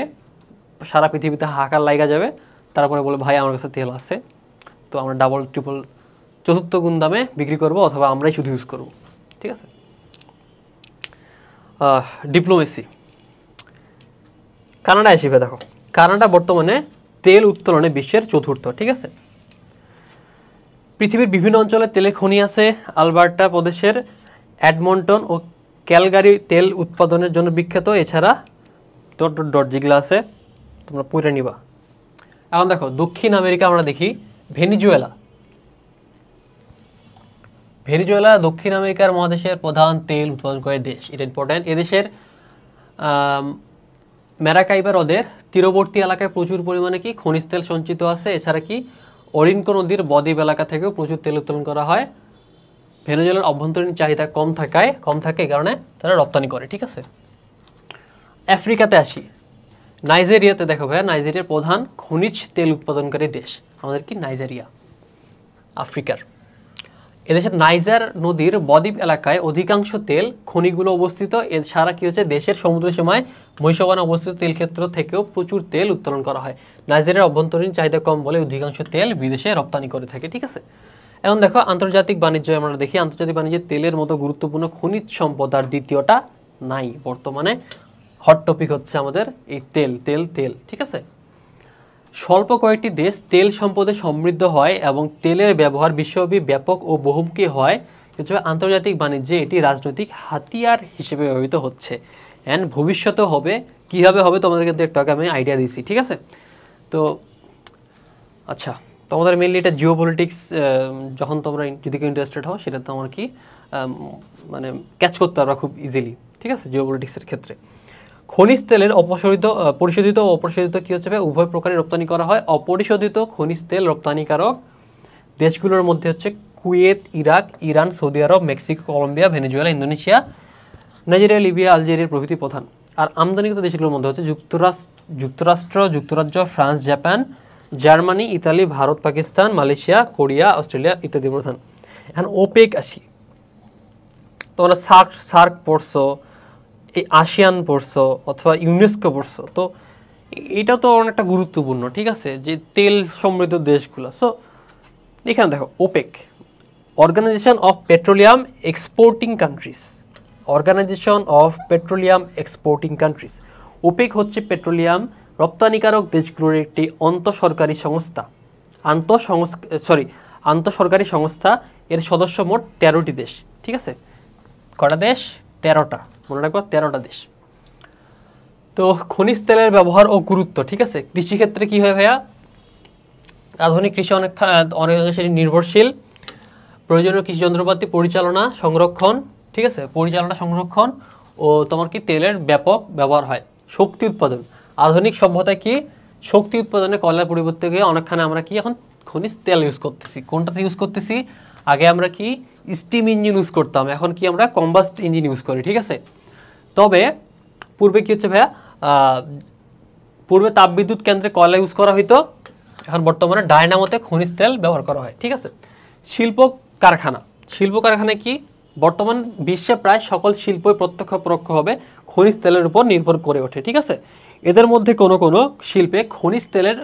সারা পৃথিবীতে হাহাকার লাগা যাবে, তারপরে বলে ভাই আমার কাছে তেল আছে, তো আমরা ডাবল ট্রিপল চতুর্থ গুণ দামে বিক্রি করব, অথবা আমরাই শুধু ইউজ করব, ঠিক আছে? ডিপ্লোমেসি, কানাডা আসবে। দেখো কানাডা বর্তমানে তেল উত্তোলনে বিশ্বের চতুর্থ, ঠিক আছে। পৃথিবীর বিভিন্ন অঞ্চলে তেলের খনি আছে। আলবার্টা প্রদেশের এডমন্টন ও ক্যালগারি তেল উৎপাদনের জন্য বিখ্যাত। এছাড়া ডট ডট ডট যেগুলো আছে তোমরা পড়ে নিবা। এখন দেখো দক্ষিণ আমেরিকা আমরা দেখি ভেনিজুয়েলা। ভেনিজুয়েলা দক্ষিণ আমেরিকার মহাদেশের প্রধান তেল উৎপাদন করে দেশ, এটা ইম্পর্টেন্ট। এদেশের ম্যারাকাইবা হ্রদের তীরবর্তী এলাকায় প্রচুর পরিমাণে কি খনিজ তেল সঞ্চিত আছে। এছাড়া কি অরিনকো নদীর বদ্বীপ এলাকা থেকেও প্রচুর তেল উত্তোলন করা হয়। ভেনেজুয়েলার অভ্যন্তরীণ চাহিদা কম থাকে, এই কারণে তারা রপ্তানি করে, ঠিক আছে। আফ্রিকাতে আসি, নাইজেরিয়াতে দেখো ভাইয়া, নাইজেরিয়ার প্রধান খনিজ তেল উৎপাদনকারী দেশ আমাদের কি নাইজেরিয়া, আফ্রিকার। এদেশের নাইজার নদীর বদ্বীপ এলাকায় অধিকাংশ তেল খনিগুলো অবস্থিত। এছাড়া কি হচ্ছে দেশের সমুদ্র সীমায় মহিষবানে অবস্থিত তেল ক্ষেত্র থেকেও প্রচুর তেল উত্তোলন করা হয়। নাইজেরিয়ার অভ্যন্তরীণ চাহিদা কম বলে অধিকাংশ তেল বিদেশে রপ্তানি করে থাকে, ঠিক আছে। এখন দেখো আন্তর্জাতিক বাণিজ্য আমরা দেখি, আন্তর্জাতিক বাণিজ্যে তেলের মতো গুরুত্বপূর্ণ খনিজ সম্পদ আর দ্বিতীয়টা নাই। বর্তমানে হট টপিক হচ্ছে আমাদের এই তেল তেল তেল, ঠিক আছে। স্বল্প কয়েকটি দেশ তেল সম্পদে সমৃদ্ধ হয় এবং তেলের ব্যবহার বিশ্বব্যাপী ব্যাপক ও বহুমুখী হয়। এছাড়া আন্তর্জাতিক বাণিজ্যে এটি রাজনৈতিক হাতিয়ার হিসেবে ব্যবহৃত হচ্ছে, অ্যান্ড ভবিষ্যতেও হবে। কীভাবে হবে তোমাদেরকে একটু আগে আমি আইডিয়া দিয়েছি, ঠিক আছে। তো আচ্ছা, তোমাদের মেনলি এটা জিও পলিটিক্স, যখন তোমরা যদি কেউ ইন্টারেস্টেড হও সেটা তোমার কি মানে ক্যাচ করতে পারবা খুব ইজিলি, ঠিক আছে, জিও পলিটিক্সের ক্ষেত্রে। খনিজ তেলের পরিশোধিত ও অপরিশোধিত কী হচ্ছে উভয় প্রকারে রপ্তানি করা হয়। অপরিশোধিত খনিজ তেল রপ্তানিকারক দেশগুলোর মধ্যে হচ্ছে Kuwait, Iraq, Iran, Saudi Arabia, Mexico, Colombia, Venezuela, Indonesia, Nigeria, Libya, আলজেরিয়ার প্রভৃতি প্রধান। আর আমদানিকৃত দেশগুলোর মধ্যে হচ্ছে যুক্তরাষ্ট্র, যুক্তরাজ্য, France, Japan, Germany, Italy, Bharat, Pakistan, Malaysia, Korea, Australia ইত্যাদি প্রধান। এখন ওপেক আসি, তোমরা সার্ক পড়ছো, এই আসিয়ান পড়ছো অথবা ইউনেস্কো পড়ছো, তো এটা তো অনেকটা গুরুত্বপূর্ণ, ঠিক আছে, যে তেল সমৃদ্ধ দেশগুলো। সো এখানে দেখো OPEC, organization of petroleum exporting countries, organization of petroleum exporting countries. OPEC হচ্ছে পেট্রোলিয়াম রপ্তানিকারক দেশগুলোর একটি আন্তঃসরকারি সংস্থা। এর সদস্য মোট 13টি দেশ, ঠিক আছে। কটা দেশ? 13টা, মনে রাখবো 13টা দেশ। তো খনিজ তেলের ব্যবহার ও গুরুত্ব, ঠিক আছে। কৃষিক্ষেত্রে কি হয় ভাইয়া, আধুনিক কৃষি অনেকাংশে নির্ভরশীল। প্রয়োজনীয় কৃষি যন্ত্রপাতি পরিচালনা সংরক্ষণ, ঠিক আছে, পরিচালনা সংরক্ষণ ও তোমার কি তেলের ব্যাপক ব্যবহার হয়। শক্তি উৎপাদন, আধুনিক সভ্যতায় কি শক্তি উৎপাদনে কয়লার পরিবর্তে গিয়ে অনেকখানে আমরা কি এখন খনিজ তেল ইউজ করতেছি। কোনটাতে ইউজ করতেছি? আগে আমরা কি স্টিম ইঞ্জিন ইউজ করতাম, এখন কি আমরা কম্বাস্ট ইঞ্জিন ইউজ করি, ঠিক আছে। তবে পূর্বে কি হচ্ছে ভাইয়া, পূর্বে তাপবিদ্যুৎ কেন্দ্রে কয়লা ইউজ করা হইতো, এখন বর্তমানে ডায়নামোতে খনিজ তেল ব্যবহার করা হয়, ঠিক আছে। শিল্প কারখানায় কি বর্তমান বিশ্বে প্রায় সকল শিল্পই প্রত্যক্ষ পরোক্ষভাবে খনিজ তেলের উপর নির্ভর করে ওঠে, ঠিক আছে। এদের মধ্যে কোনো কোনো শিল্পে খনিজ তেলের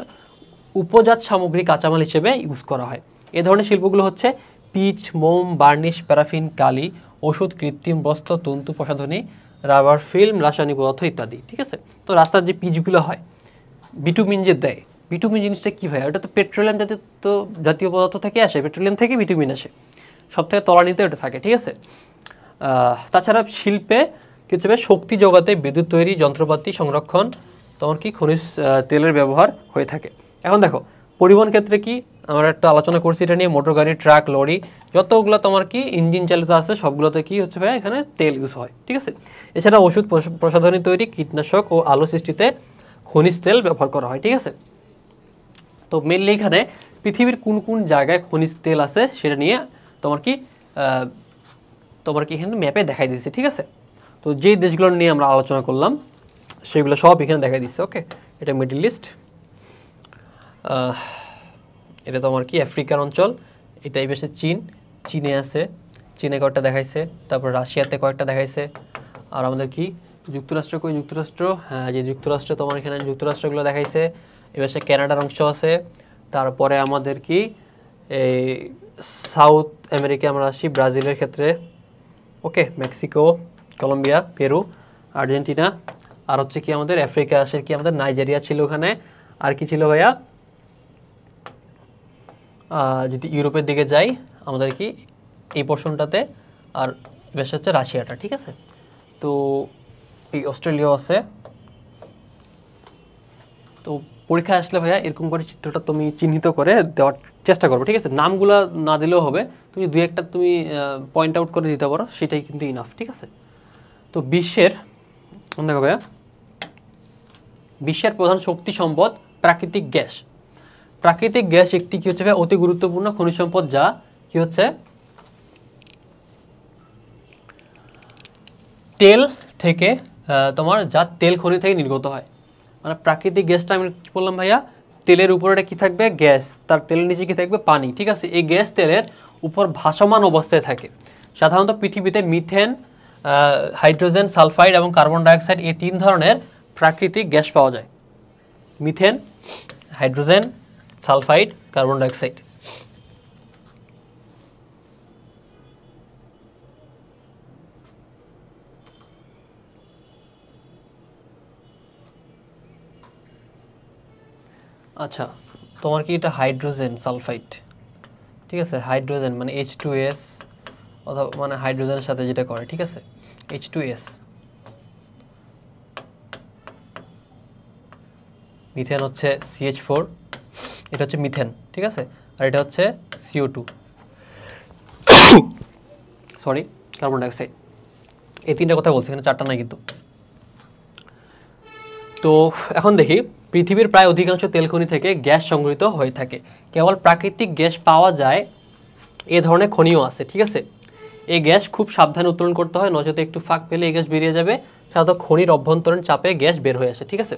উপজাত সামগ্রী কাঁচামাল হিসেবে ইউজ করা হয়। এ ধরনের শিল্পগুলো হচ্ছে পিচ, মোম, বার্নিশ, প্যারাফিন, কালি, ওষুধ, কৃত্রিম বস্ত্র, তন্তু প্রসাধনী, রাবার, ফিল্ম, রাসায়নিক পদার্থ ইত্যাদি, ঠিক আছে। তো রাস্তার যে পিচগুলো হয়, বিটুমিন যে দেয়, বিটুমিন জিনিসটা কী হয়, ওটা তো পেট্রোলিয়াম জাতীয় পদার্থ থেকে আসে, পেট্রোলিয়াম থেকে বিটুমিন আসে, সব থেকে তলানিতে ওটা থাকে, ঠিক আছে। তাছাড়া শিল্পে কিছু শক্তি জোগাতে বিদ্যুৎ তৈরি, যন্ত্রপাতি সংরক্ষণ, তখন কি খনিজ তেলের ব্যবহার হয়ে থাকে। এখন দেখো পরিবহন ক্ষেত্রে কি আমরা একটু আলোচনা করছি এটা নিয়ে, মোটর গাড়ি, ট্রাক, লরি, যতগুলো তোমার কি ইঞ্জিন চালিত আছে সবগুলোতে কি হচ্ছে ভাই এখানে তেল ইউজ হয়, ঠিক আছে। এছাড়া ওষুধ প্রসাধনী তৈরি, কীটনাশক ও আলো সৃষ্টিতে খনিজ তেল ব্যবহার করা হয়, ঠিক আছে। তো মেনলি এখানে পৃথিবীর কোন কোন জায়গায় খনিজ তেল আছে সেটা নিয়ে তোমার কি এখানে ম্যাপে দেখাই দিচ্ছে, ঠিক আছে। তো যেই দেশগুলো নিয়ে আমরা আলোচনা করলাম সেগুলো সব এখানে দেখাই দিচ্ছে, ওকে। এটা মিডল ইস্ট, এটা তোমার কি আফ্রিকার অঞ্চল, এটা এই পাশে চীনে আছে, চীনে কয়েকটা দেখাইছে, তারপর রাশিয়াতে কয়েকটা দেখাইছে, আর আমাদের কি যুক্তরাষ্ট্র, হ্যাঁ যে যুক্তরাষ্ট্র তোমার এখানে যুক্তরাষ্ট্রগুলো দেখাইছে, এবার সে ক্যানাডার অংশ আছে, তারপরে আমাদের কি এই সাউথ আমেরিকা আমরা আসি, ব্রাজিলের ক্ষেত্রে, ওকে, মেক্সিকো, কলম্বিয়া, পেরু, আর্জেন্টিনা, আর হচ্ছে কি আমাদের আফ্রিকা আসে কি আমাদের নাইজেরিয়া ছিল ওখানে, আর কি ছিল ভাইয়া, যদি ইউরোপের দিকে যাই আমাদের কি এই পোর্শনটাতে, আর বেশ হচ্ছে রাশিয়াটা, ঠিক আছে। তো এই অস্ট্রেলিয়া আছে। তো পরীক্ষায় আসলে ভাইয়া এরকম করে চিত্রটা তুমি চিহ্নিত করে দেওয়ার চেষ্টা করো, ঠিক আছে। নামগুলো না দিলেও হবে, তুমি দুই একটা তুমি পয়েন্ট আউট করে দিতে পারো, সেটাই কিন্তু ইনাফ, ঠিক আছে। তো বিশ্বের দেখো ভাইয়া, বিশ্বের প্রধান শক্তি সম্পদ প্রাকৃতিক গ্যাস। প্রাকৃতিক গ্যাস একটি কি হচ্ছে ভাই অতি গুরুত্বপূর্ণ খনিজ সম্পদ, যা কি হচ্ছে তেল থেকে তোমার যা তেল খনি থেকে নির্গত হয়। মানে প্রাকৃতিক গ্যাসটা আমি কি বললাম ভাইয়া, তেলের উপরে কি থাকবে, গ্যাস, তার তেলের নিচে কি থাকবে, পানি, ঠিক আছে। এই গ্যাস তেলের উপর ভাসমান অবস্থায় থাকে। সাধারণত পৃথিবীতে মিথেন, হাইড্রোজেন সালফাইড এবং কার্বন ডাইঅক্সাইড এই 3 ধরনের প্রাকৃতিক গ্যাস পাওয়া যায়। Methane, hydrogen sulphide, carbon dioxide. আচ্ছা, তোমার কি এটা হাইড্রোজেন সালফাইড, ঠিক আছে। হাইড্রোজেন মানে H2S, অথবা মানে হাইড্রোজেনের সাথে যেটা করে, ঠিক আছে, H2S। মিথেন হচ্ছে CH4, এটা হচ্ছে মিথেন, ঠিক আছে। আর এটা হচ্ছে CO2, সরি, কার্বন ডাইঅক্সাইড। এই 3টা কথা বলছি, এখানে 4টা নাই কিন্তু। তো এখন দেখি, পৃথিবীর প্রায় অধিকাংশ তেল খনি থেকে গ্যাস সংগৃহীত হয়ে থাকে। কেবল প্রাকৃতিক গ্যাস পাওয়া যায় এ ধরনের খনিও আছে, ঠিক আছে। এই গ্যাস খুব সাবধানে উত্তোলন করতে হয়, নচেত একটু ফাঁক পেলে এই গ্যাস বেরিয়ে যাবে। সাধারণত খনির অভ্যন্তরীণ চাপে গ্যাস বের হয়ে আসে, ঠিক আছে।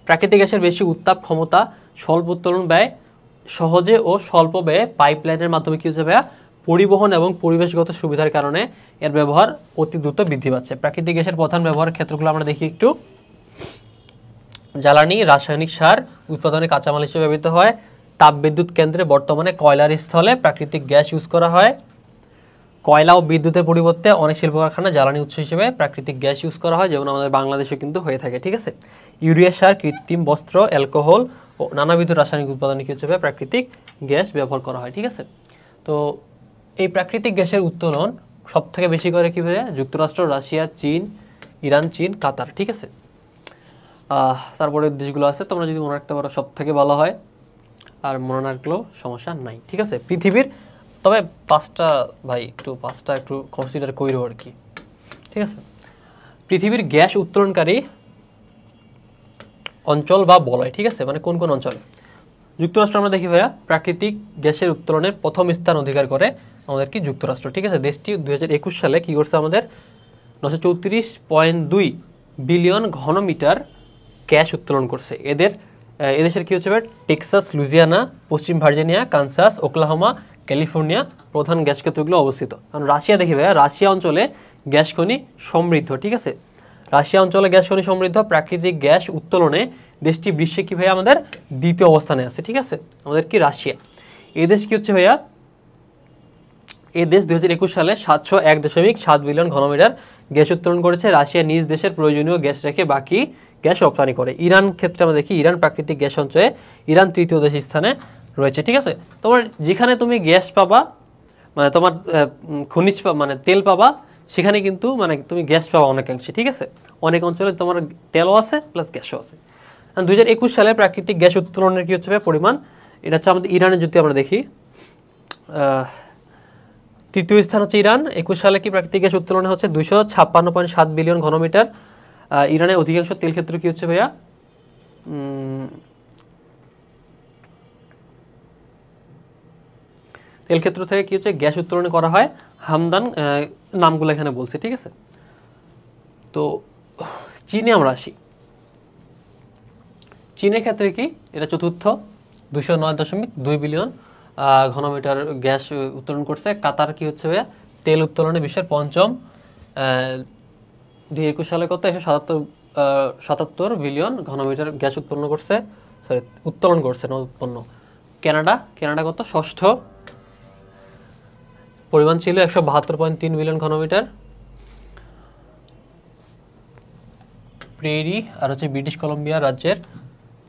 প্রাকৃতিক গ্যাসের বেশি উত্তাপ ক্ষমতা, স্বল্প উত্তোলন ব্যয়, সহজে ও স্বল্প ব্যয়ে পাইপলাইনের মাধ্যমে কি হচ্ছে ভাইয়া পরিবহন এবং পরিবেশগত সুবিধার কারণে এর ব্যবহার অতি দ্রুত বৃদ্ধি পাচ্ছে। প্রাকৃতিক গ্যাসের প্রধান ব্যবহারের ক্ষেত্রগুলো আমরা দেখি একটু। জ্বালানি, রাসায়নিক সার উৎপাদনে কাঁচামাল হিসেবে ব্যবহৃত হয়। তাপবিদ্যুৎ কেন্দ্রে বর্তমানে কয়লার স্থলে প্রাকৃতিক গ্যাস ইউজ করা হয়। কয়লা ও বিদ্যুতের পরিবর্তে অনেক শিল্প কারখানায় জ্বালানি উৎস হিসেবে প্রাকৃতিক গ্যাস ইউজ করা হয়, যেমন আমাদের বাংলাদেশে কিন্তু হয়ে থাকে, ঠিক আছে। ইউরিয়া সার, কৃত্রিম বস্ত্র, অ্যালকোহল ও নানাবিধ রাসায়নিক উৎপাদনে কি হচ্ছে প্রাকৃতিক গ্যাস ব্যবহার করা হয়, ঠিক আছে। তো এই প্রাকৃতিক গ্যাসের উত্তোলন সব থেকে বেশি করে কি ভাইয়া যুক্তরাষ্ট্র, রাশিয়া, চীন, ইরান, চীন, কাতার, ঠিক আছে। তারপরে দেশগুলো আছে, তোমরা যদি মনে রাখতে পারো সব থেকে ভালো হয়, আর মনে না রাখলেও সমস্যা নাই, ঠিক আছে। পৃথিবীর তবে 5টা ভাই একটু কনসিডার কইরো আর কি, ঠিক আছে। পৃথিবীর গ্যাস উত্তোলনকারী অঞ্চল বা বলয়, ঠিক আছে, মানে কোন কোন অঞ্চল। যুক্তরাষ্ট্র আমরা দেখি ভাইয়া প্রাকৃতিক গ্যাসের উত্তোলনের প্রথম স্থান অধিকার করে আমাদের কি যুক্তরাষ্ট্র, ঠিক আছে। দেশটি 2021 সালে কি করছে আমাদের 934.2 বিলিয়ন ঘনমিটার গ্যাস উত্তোলন করছে। এদেশের কি হচ্ছে টেক্সাস, লুইজিয়ানা, পশ্চিম ভার্জিনিয়া, কানসাস, ওকলাহোমা, ক্যালিফোর্নিয়া প্রধান গ্যাস ক্ষেত্রগুলো অবস্থিত। কারণ রাশিয়া দেখি ভাইয়া, রাশিয়া অঞ্চলে গ্যাস খনি সমৃদ্ধ, ঠিক আছে। রাশিয়া অঞ্চলে গ্যাস খনি সমৃদ্ধ। প্রাকৃতিক গ্যাস উত্তোলনে দেশটি বিশ্বে কি ভাইয়া আমাদের দ্বিতীয় অবস্থানে আছে, ঠিক আছে, আমাদের কি রাশিয়া। এই দেশ কি হচ্ছে ভাইয়া, এই দেশ 2021 সালে 701.7 বিলিয়ন ঘনমিটার গ্যাস উত্তোলন করেছে। রাশিয়া নিজ দেশের প্রয়োজনীয় গ্যাস রেখে বাকি গ্যাস রপ্তানি করে। ইরান ক্ষেত্রে আমরা দেখি, ইরান প্রাকৃতিক গ্যাস সঞ্চয়ে ইরান তৃতীয় দেশ স্থানে রয়েছে, ঠিক আছে। তোমার যেখানে তুমি গ্যাস পাবা, মানে তোমার খনিজ মানে তেল পাবা, সেখানে কিন্তু মানে তুমি গ্যাস পাবা অনেকাংশে, ঠিক আছে। অনেক অঞ্চলে তোমার তেলও আছে প্লাস গ্যাসও আছে। 2021 সালে প্রাকৃতিক গ্যাস উত্তোলনের কি হচ্ছে পরিমাণ, এটা হচ্ছে আমাদের ইরানের, যদি আমরা দেখি তৃতীয় স্থান হচ্ছে ইরান। 21 সালে কি প্রাকৃতিক গ্যাস উত্তোলনে হচ্ছে 256.7 বিলিয়ন ঘনমিটার। ইরানের অধিকাংশ তেল ক্ষেত্র কি হচ্ছে ভাইয়া, তেল ক্ষেত্র থেকে কি হচ্ছে গ্যাস উত্তোলন করা হয়। হামদান নামগুলো এখানে বলছে, ঠিক আছে। তো চীনে আমরা আসি। চীনের ক্ষেত্রে কি এটা চতুর্থ, 209.2 বিলিয়ন ঘনমিটার গ্যাস উত্তোলন করছে। কাতার কি হচ্ছে ভাইয়া তেল উত্তোলনে বিশ্বের পঞ্চম, 2021 সালে কত 177 বিলিয়ন ঘনমিটার গ্যাস উৎপন্ন করছে, উত্তোলন করছে না উৎপন্ন। কানাডা কত ষষ্ঠ, পরিমাণ ছিল 172.3 বিলিয়ন ঘনমিটার। প্রেরি, আর হচ্ছে ব্রিটিশ কলম্বিয়া রাজ্যের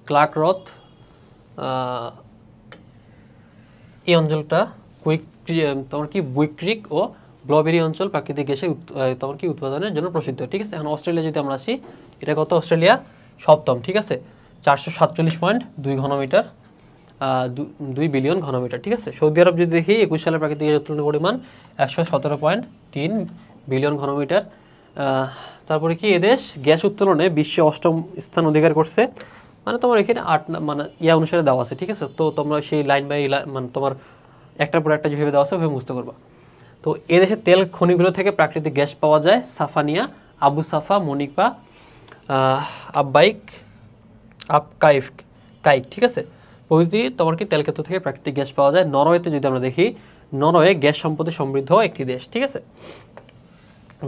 ক্লার্ক হ্রদ, এই অঞ্চলটা তোমার কি বুইক ক্রিক ও ব্লবেরি অঞ্চল প্রাকৃতিক গ্যাসের তোমার কি উৎপাদনের জন্য প্রসিদ্ধ। ঠিক আছে, এখন অস্ট্রেলিয়া যদি আমরা আসি, এটা কত? অস্ট্রেলিয়া সপ্তম। ঠিক আছে, 447.2 ঘনমিটার, 2 বিলিয়ন ঘনমিটার। ঠিক আছে, সৌদি আরব যদি দেখি 21 সালে প্রাকৃতিক গ্যাস উত্তোলনের পরিমাণ 117.3 বিলিয়ন ঘনমিটার। তারপরে কি এদেশ গ্যাস উত্তোলনে বিশ্বে 8ম স্থান অধিকার করছে, মানে তোমার এখানে 8 মানে ইয়া অনুসারে দেওয়া আছে। ঠিক আছে, তো তোমরা সেই লাইন বাই মানে তোমার একটার পর একটা যেভাবে দেওয়া আছে ওইভাবে বুঝতে পারবা। তো এদেশের তেল খনিগুলো থেকে প্রাকৃতিক গ্যাস পাওয়া যায় সাফানিয়া, আবু সাফা, মনিপা, আববাইক, কাইক। ঠিক আছে, প্রভৃতি তোমার কি তেলক্ষেত্র থেকে প্রাকৃতিক গ্যাস পাওয়া যায়। নরওয়েতে যদি আমরা দেখি, নরওয়ে গ্যাস সম্পদে সমৃদ্ধ একটি দেশ। ঠিক আছে,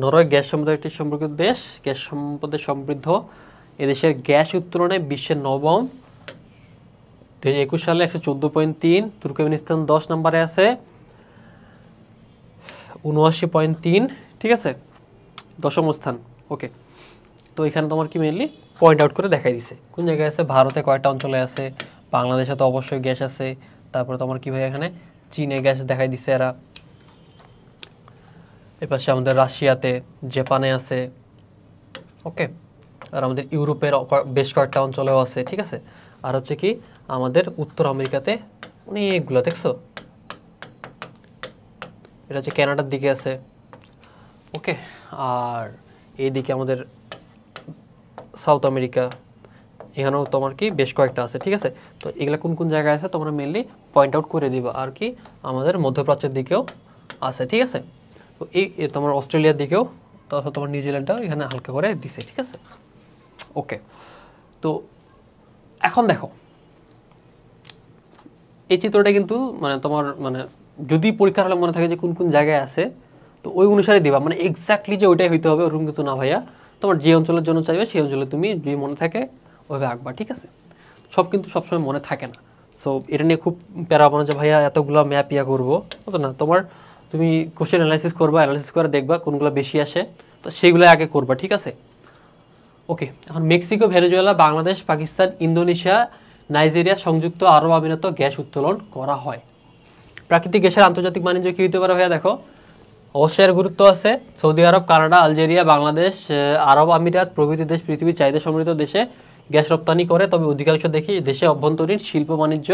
নরওয়ে গ্যাস সম্পদের একটি সমৃদ্ধ দেশ, গ্যাস সম্পদে সমৃদ্ধ। এদেশের গ্যাস উত্তোলনে বিশ্বের 9ম, 2021 সালে 114.3। তুর্কমেনিস্তান 10 নম্বরে আছে 79.3। ঠিক আছে, 10ম স্থান। ওকে, তো এখানে তোমার কি মেনলি পয়েন্ট আউট করে দেখাই দিছে কোন জায়গায় আছে, ভারতে কয়টা অঞ্চলে আছে, বাংলাদেশে তো অবশ্যই গ্যাস আছে, তারপরে তোমার কি ভাই এখানে চীনে গ্যাস দেখাই দিছে এরা, এপাশে আমাদের রাশিয়াতে, জাপানে আছে। ওকে, আর আমাদের ইউরোপের বেশ কয়েকটা অঞ্চলেও আছে। ঠিক আছে, আর হচ্ছে কি আমাদের উত্তর আমেরিকাতে অনেকগুলো, দেখছো এটা হচ্ছে কানাডার দিকে আছে। ওকে, আর এইদিকে আমাদের সাউথ আমেরিকা, এখানেও তোমার কি বেশ কয়েকটা আছে। ঠিক আছে, তো এগুলো কোন কোন জায়গায় আছে তোমরা মেনলি পয়েন্ট আউট করে দিবা। আর কি আমাদের মধ্যপ্রাচ্যের দিকেও আছে। ঠিক আছে, তো এই তোমার অস্ট্রেলিয়ার দিকেও, তারপর তোমার নিউজিল্যান্ডটাও এখানে হালকা করে দিছে। ঠিক আছে, ওকে। তো এখন দেখো এই চিত্রটা কিন্তু মানে তোমার মানে যদি পরীক্ষার হলে মনে থাকে যে কোন কোন জায়গায় আছে, তো ওই অনুসারে দিবা, মানে এক্স্যাক্টলি যে ওইটাই হইতে হবে ওরকম কিন্তু না ভাইয়া। তোমার যে অঞ্চলের জন্য চাইবে সেই অঞ্চলে তুমি যদি মনে থাকে ওইভাবে আঁকবা। ঠিক আছে, সব কিন্তু সবসময় মনে থাকে না। সো এটা নিয়ে খুব প্যারা মনে যে ভাইয়া এতগুলো ম্যাপ ইয়া করবো, তো না, তোমার তুমি কোশ্চেন অ্যানালাইসিস করবা, অ্যানালাইসিস করে দেখবা কোনগুলো বেশি আসে, তো সেইগুলো আগে করবা। ঠিক আছে, ওকে। এখন Mexico, Venezuela, Bangladesh, Pakistan, Indonesia, Nigeria, সংযুক্ত আরব আমিরাত গ্যাস উত্তোলন করা হয়। প্রাকৃতিক গ্যাসের আন্তর্জাতিক বাণিজ্য কী হতে পারে ভাইয়া? দেখো, অবশ্যই এর গুরুত্ব আছে। সৌদি আরব, কানাডা, আলজেরিয়া, বাংলাদেশ, আরব আমিরাত প্রভৃতি দেশ পৃথিবীর চাহিদা সমৃদ্ধ দেশে গ্যাস রপ্তানি করে, তবে অধিকাংশ দেখি দেশে অভ্যন্তরীণ শিল্প বাণিজ্য,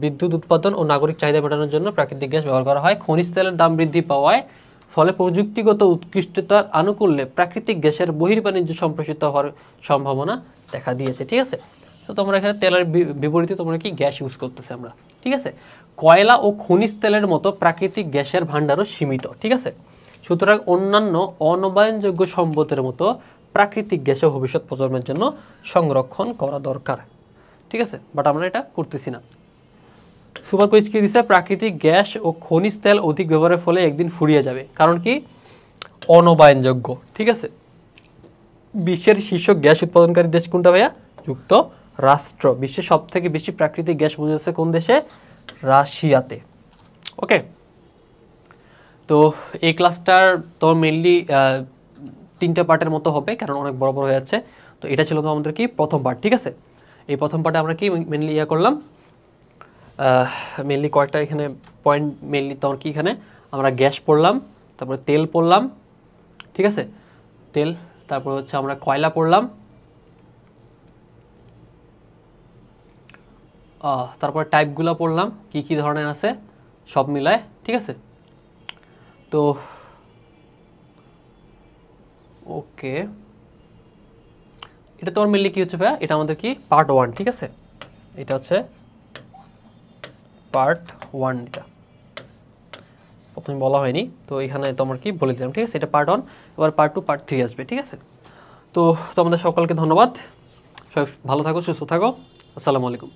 বিদ্যুৎ উৎপাদন ও নাগরিক চাহিদা মেটানোর জন্য প্রাকৃতিক গ্যাস ব্যবহার করা হয়। খনিজ তেলের দাম বৃদ্ধি পাওয়ায় ফলে প্রযুক্তিগত উৎকৃষ্টতার আনুকূল্যে প্রাকৃতিক গ্যাসের বহির্বাণিজ্য সম্প্রসারিত হওয়ার সম্ভাবনা দেখা দিয়েছে। ঠিক আছে, তো তোমরা এখানে তেলের বিপরীতে তোমরা কি গ্যাস ইউজ করতেছে আমরা। ঠিক আছে, কয়লা ও খনিজ তেলের মতো প্রাকৃতিক গ্যাসের ভাণ্ডারও সীমিত। ঠিক আছে, সুতরাং অন্যান্য অনবায়নযোগ্য সম্পদের মতো প্রাকৃতিক গ্যাসও ভবিষ্যৎ প্রজন্মের জন্য সংরক্ষণ করা দরকার। ঠিক আছে, বাট আমরা এটা করতেছি না। সুপার কুইজ কি দিচ্ছে? প্রাকৃতিক গ্যাস ও খনিজ তেল অধিক ব্যবহারের ফলে একদিন ফুরিয়ে যাবে। কারণ কি? অনবায়নযোগ্য। ঠিক আছে, বিশ্বের শীর্ষ গ্যাস উৎপাদনকারী দেশ কোনটা ভাইয়া? যুক্তরাষ্ট্র। বিশ্বের সব থেকে বেশি প্রাকৃতিক গ্যাস মজুদ আছে কোন দেশে? রাশিয়াতে। ওকে, তো এই ক্লাসটার তো মেনলি 3টা পার্টের মতো হবে, কারণ অনেক বড় বড় হয়ে যাচ্ছে। তো এটা ছিল তো আমাদের কি প্রথম পার্ট। ঠিক আছে, এই প্রথম পার্টে আমরা কি মেনলি করলাম, মেনলি কয়েকটা এখানে পয়েন্ট, মেনলি তোমার কি এখানে আমরা গ্যাস পড়লাম, তারপরে তেল পড়লাম। ঠিক আছে, তেল, তারপর হচ্ছে আমরা কয়লা পড়লাম, তারপর টাইপগুলো পড়লাম কি কি ধরনের আছে সব মিলায়। ঠিক আছে, তো ওকে, এটা তোমার মেনলি কি হচ্ছে ভাইয়া? এটা আমাদের কি পার্ট 1। ঠিক আছে, এটা হচ্ছে পার্ট 1, এটা প্রথমে বলা হয়নি, তো এখানে তোমার কি বলে দিলাম। ঠিক আছে, এটা পার্ট 1, এবার পার্ট 2, পার্ট 3 আসবে। ঠিক আছে, তো তোমাদের সকলকে ধন্যবাদ, সবাই ভালো থাকো, সুস্থ থাকো, আসসালামু আলাইকুম।